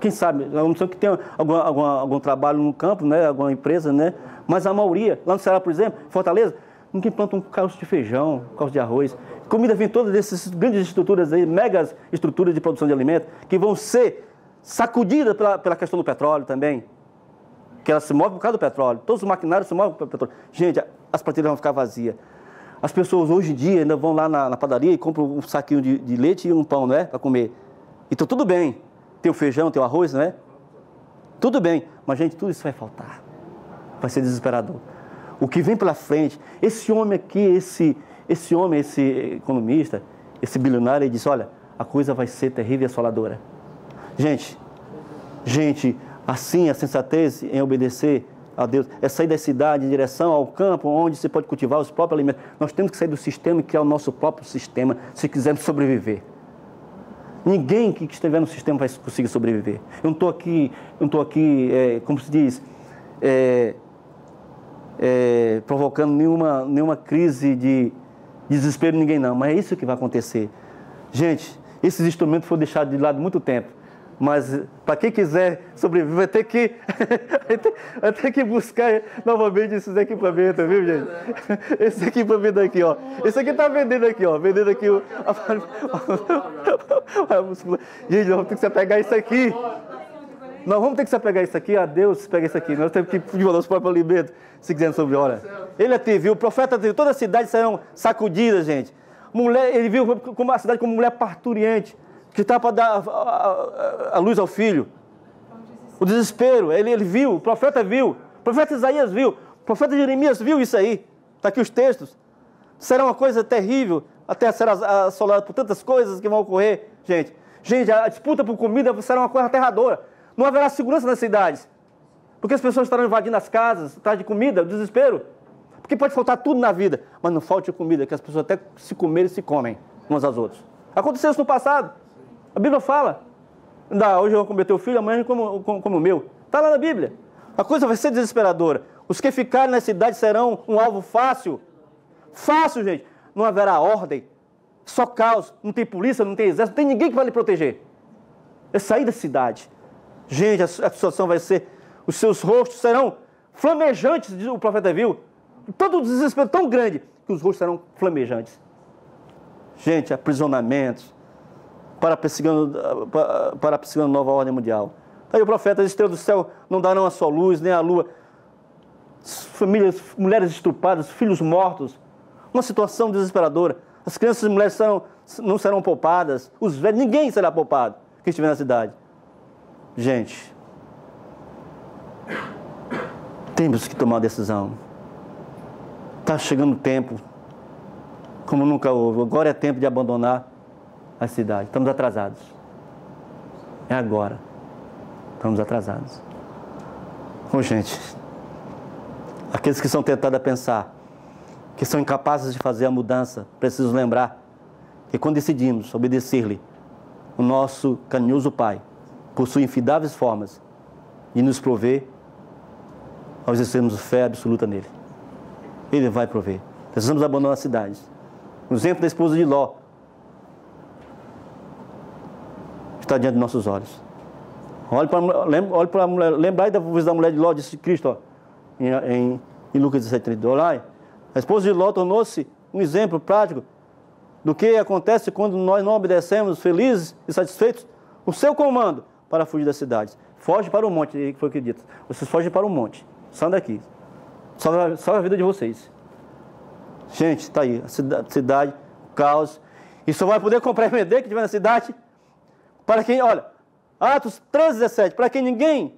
[SPEAKER 1] quem sabe, a não ser que tenha algum trabalho no campo, né, alguma empresa, né? Mas a maioria, lá no Ceará, por exemplo, Fortaleza, ninguém planta um caroço de feijão, um caroço de arroz. Comida vem todas dessas grandes estruturas aí, megas estruturas de produção de alimentos, que vão ser sacudidas pela questão do petróleo também. Que ela se move por causa do petróleo. Todos os maquinários se movem pelo petróleo. Gente, as prateleiras vão ficar vazias. As pessoas hoje em dia ainda vão lá na padaria e compram um saquinho de leite e um pão, né? Para comer. Então tudo bem. Tem o feijão, tem o arroz, né? Tudo bem. Mas, gente, tudo isso vai faltar. Vai ser desesperador. O que vem pela frente, esse homem aqui, esse economista, esse bilionário, ele disse, olha, a coisa vai ser terrível e assoladora. Gente, assim a sensatez em obedecer a Deus é sair da cidade em direção ao campo onde se pode cultivar os próprios alimentos. Nós temos que sair do sistema que é o nosso próprio sistema, se quisermos sobreviver. Ninguém que estiver no sistema vai conseguir sobreviver. Eu não estou aqui, como se diz, provocando nenhuma crise de desespero em ninguém, não. Mas é isso que vai acontecer. Gente, esses instrumentos foram deixados de lado há muito tempo. Mas para quem quiser sobreviver, vai ter que buscar novamente esses equipamentos, viu, gente? Esse equipamento aqui, ó. Esse aqui está vendendo aqui, ó. Vendendo aqui o... Gente, nós vamos ter que se apegar isso aqui. Nós vamos ter que se apegar isso aqui, a Deus se pega isso aqui. Nós temos que pedir o nosso próprio alimento, se quisermos sobreviver. Olha, ele te viu, o profeta te viu, toda a cidade serão sacudidas, gente. Ele viu como a cidade como mulher parturiente, que está para dar a luz ao filho. O desespero, ele viu, o profeta Isaías viu, o profeta Jeremias viu isso aí. Está aqui os textos. Será uma coisa terrível, até será assolada por tantas coisas que vão ocorrer, gente. Gente, a disputa por comida será uma coisa aterradora. Não haverá segurança nas cidades, porque as pessoas estarão invadindo as casas, atrás de comida, desespero. Porque pode faltar tudo na vida, mas não falte comida, que as pessoas até se comerem se comem umas às outras. Aconteceu isso no passado. A Bíblia fala. Hoje eu vou comer teu filho, amanhã como o meu. Está lá na Bíblia. A coisa vai ser desesperadora. Os que ficarem na cidade serão um alvo fácil. Fácil, gente. Não haverá ordem. Só caos. Não tem polícia, não tem exército, não tem ninguém que vai lhe proteger. É sair da cidade. Gente, a situação vai ser... Os seus rostos serão flamejantes, o profeta viu. Todo o desespero tão grande que os rostos serão flamejantes. Gente, aprisionamentos. Para perseguindo nova ordem mundial. Aí o profeta, as estrelas do céu não darão a sua luz, nem a lua. Famílias, mulheres estrupadas, filhos mortos. Uma situação desesperadora. As crianças e mulheres não serão poupadas. Os velhos, ninguém será poupado que estiver na cidade. Gente, temos que tomar uma decisão. Está chegando o tempo, como nunca houve. Agora é tempo de abandonar a cidade. Estamos atrasados. É agora. Estamos atrasados. Bom, gente, aqueles que são tentados a pensar, que são incapazes de fazer a mudança, precisam lembrar que quando decidimos obedecer-lhe, o nosso carinhoso Pai possui infindáveis formas de nos prover ao exercermos fé absoluta nele. Ele vai prover. Precisamos abandonar as cidades. O exemplo da esposa de Ló está diante de nossos olhos. Olhe para a mulher, lembrai da mulher de Ló, disse Cristo, ó, em Lucas 17:32. Olha, a esposa de Ló tornou-se um exemplo prático do que acontece quando nós não obedecemos, felizes e satisfeitos, o seu comando para fugir das cidades. Foge para o monte, que foi o que dito. Vocês fogem para o monte, saiam daqui. Salve a vida de vocês. Gente, está aí, a cidade, o caos. E só vai poder compreender que estiver na cidade. Para quem, olha, Atos 13:17, para que ninguém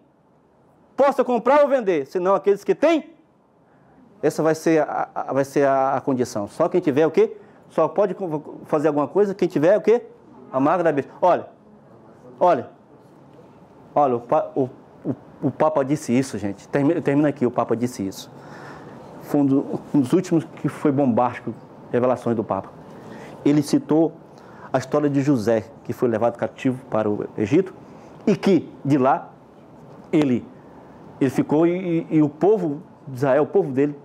[SPEAKER 1] possa comprar ou vender, senão aqueles que têm. Essa vai ser a condição. Só quem tiver o quê? Só pode fazer alguma coisa quem tiver o quê? A marca da besta. Olha, o Papa disse isso, gente. Termina aqui, o Papa disse isso. Foi um dos últimos que foi bombástico, revelações do Papa. Ele citou a história de José, que foi levado cativo para o Egito, e que, de lá, ele ficou e o povo de Israel, o povo dele,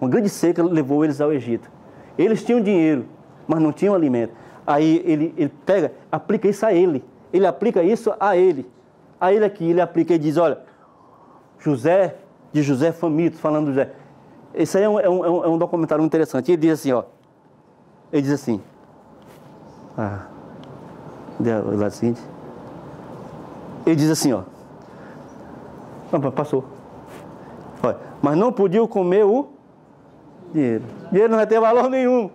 [SPEAKER 1] uma grande seca levou eles ao Egito. Eles tinham dinheiro, mas não tinham alimento. Aí ele pega, aplica isso a ele. Ele aplica isso a ele. A ele aqui, ele aplica e diz, olha, José faminto, falando de José. Esse aí é um documentário interessante. Ele diz assim, ó. Ele diz assim. Ele diz assim, ó. Não, passou. Olha, mas não podiam comer o dinheiro. Dinheiro não vai ter valor nenhum.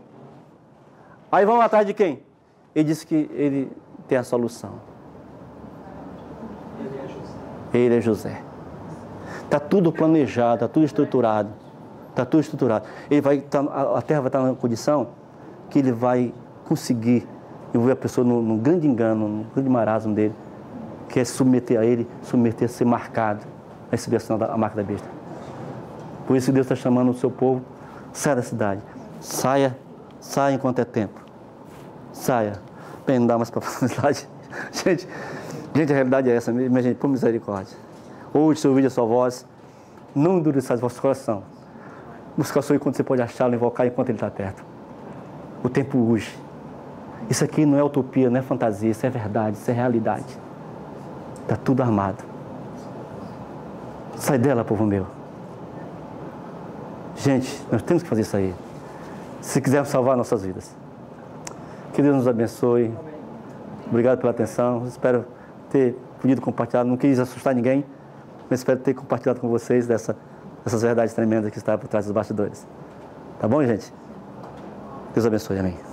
[SPEAKER 1] Aí vão atrás de quem? Ele disse que ele tem a solução. Ele é José. Está tudo planejado, está tudo estruturado. Está tudo estruturado. A terra vai estar na condição que ele vai conseguir envolver a pessoa num grande engano, num grande marasmo dele. quer submeter a Ele, submeter a ser marcado, a receber a marca da besta. Por isso Deus está chamando o seu povo, saia da cidade, saia enquanto é tempo, saia. Bem, não dá mais para profundidade. Gente, a realidade é essa, minha gente, por misericórdia. Hoje, se ouvir a sua voz, não endureçais vosso coração. Buscar o Senhor quando você pode achá-lo, invocar enquanto Ele está perto. O tempo urge. Isso aqui não é utopia, não é fantasia, isso é verdade, isso é realidade. Está tudo armado. Sai dela, povo meu. Gente, nós temos que fazer isso aí. Se quisermos salvar nossas vidas. Que Deus nos abençoe. Obrigado pela atenção. Espero ter podido compartilhar. Não quis assustar ninguém, mas espero ter compartilhado com vocês dessas verdades tremendas que estão por trás dos bastidores. Tá bom, gente? Deus abençoe. Amém.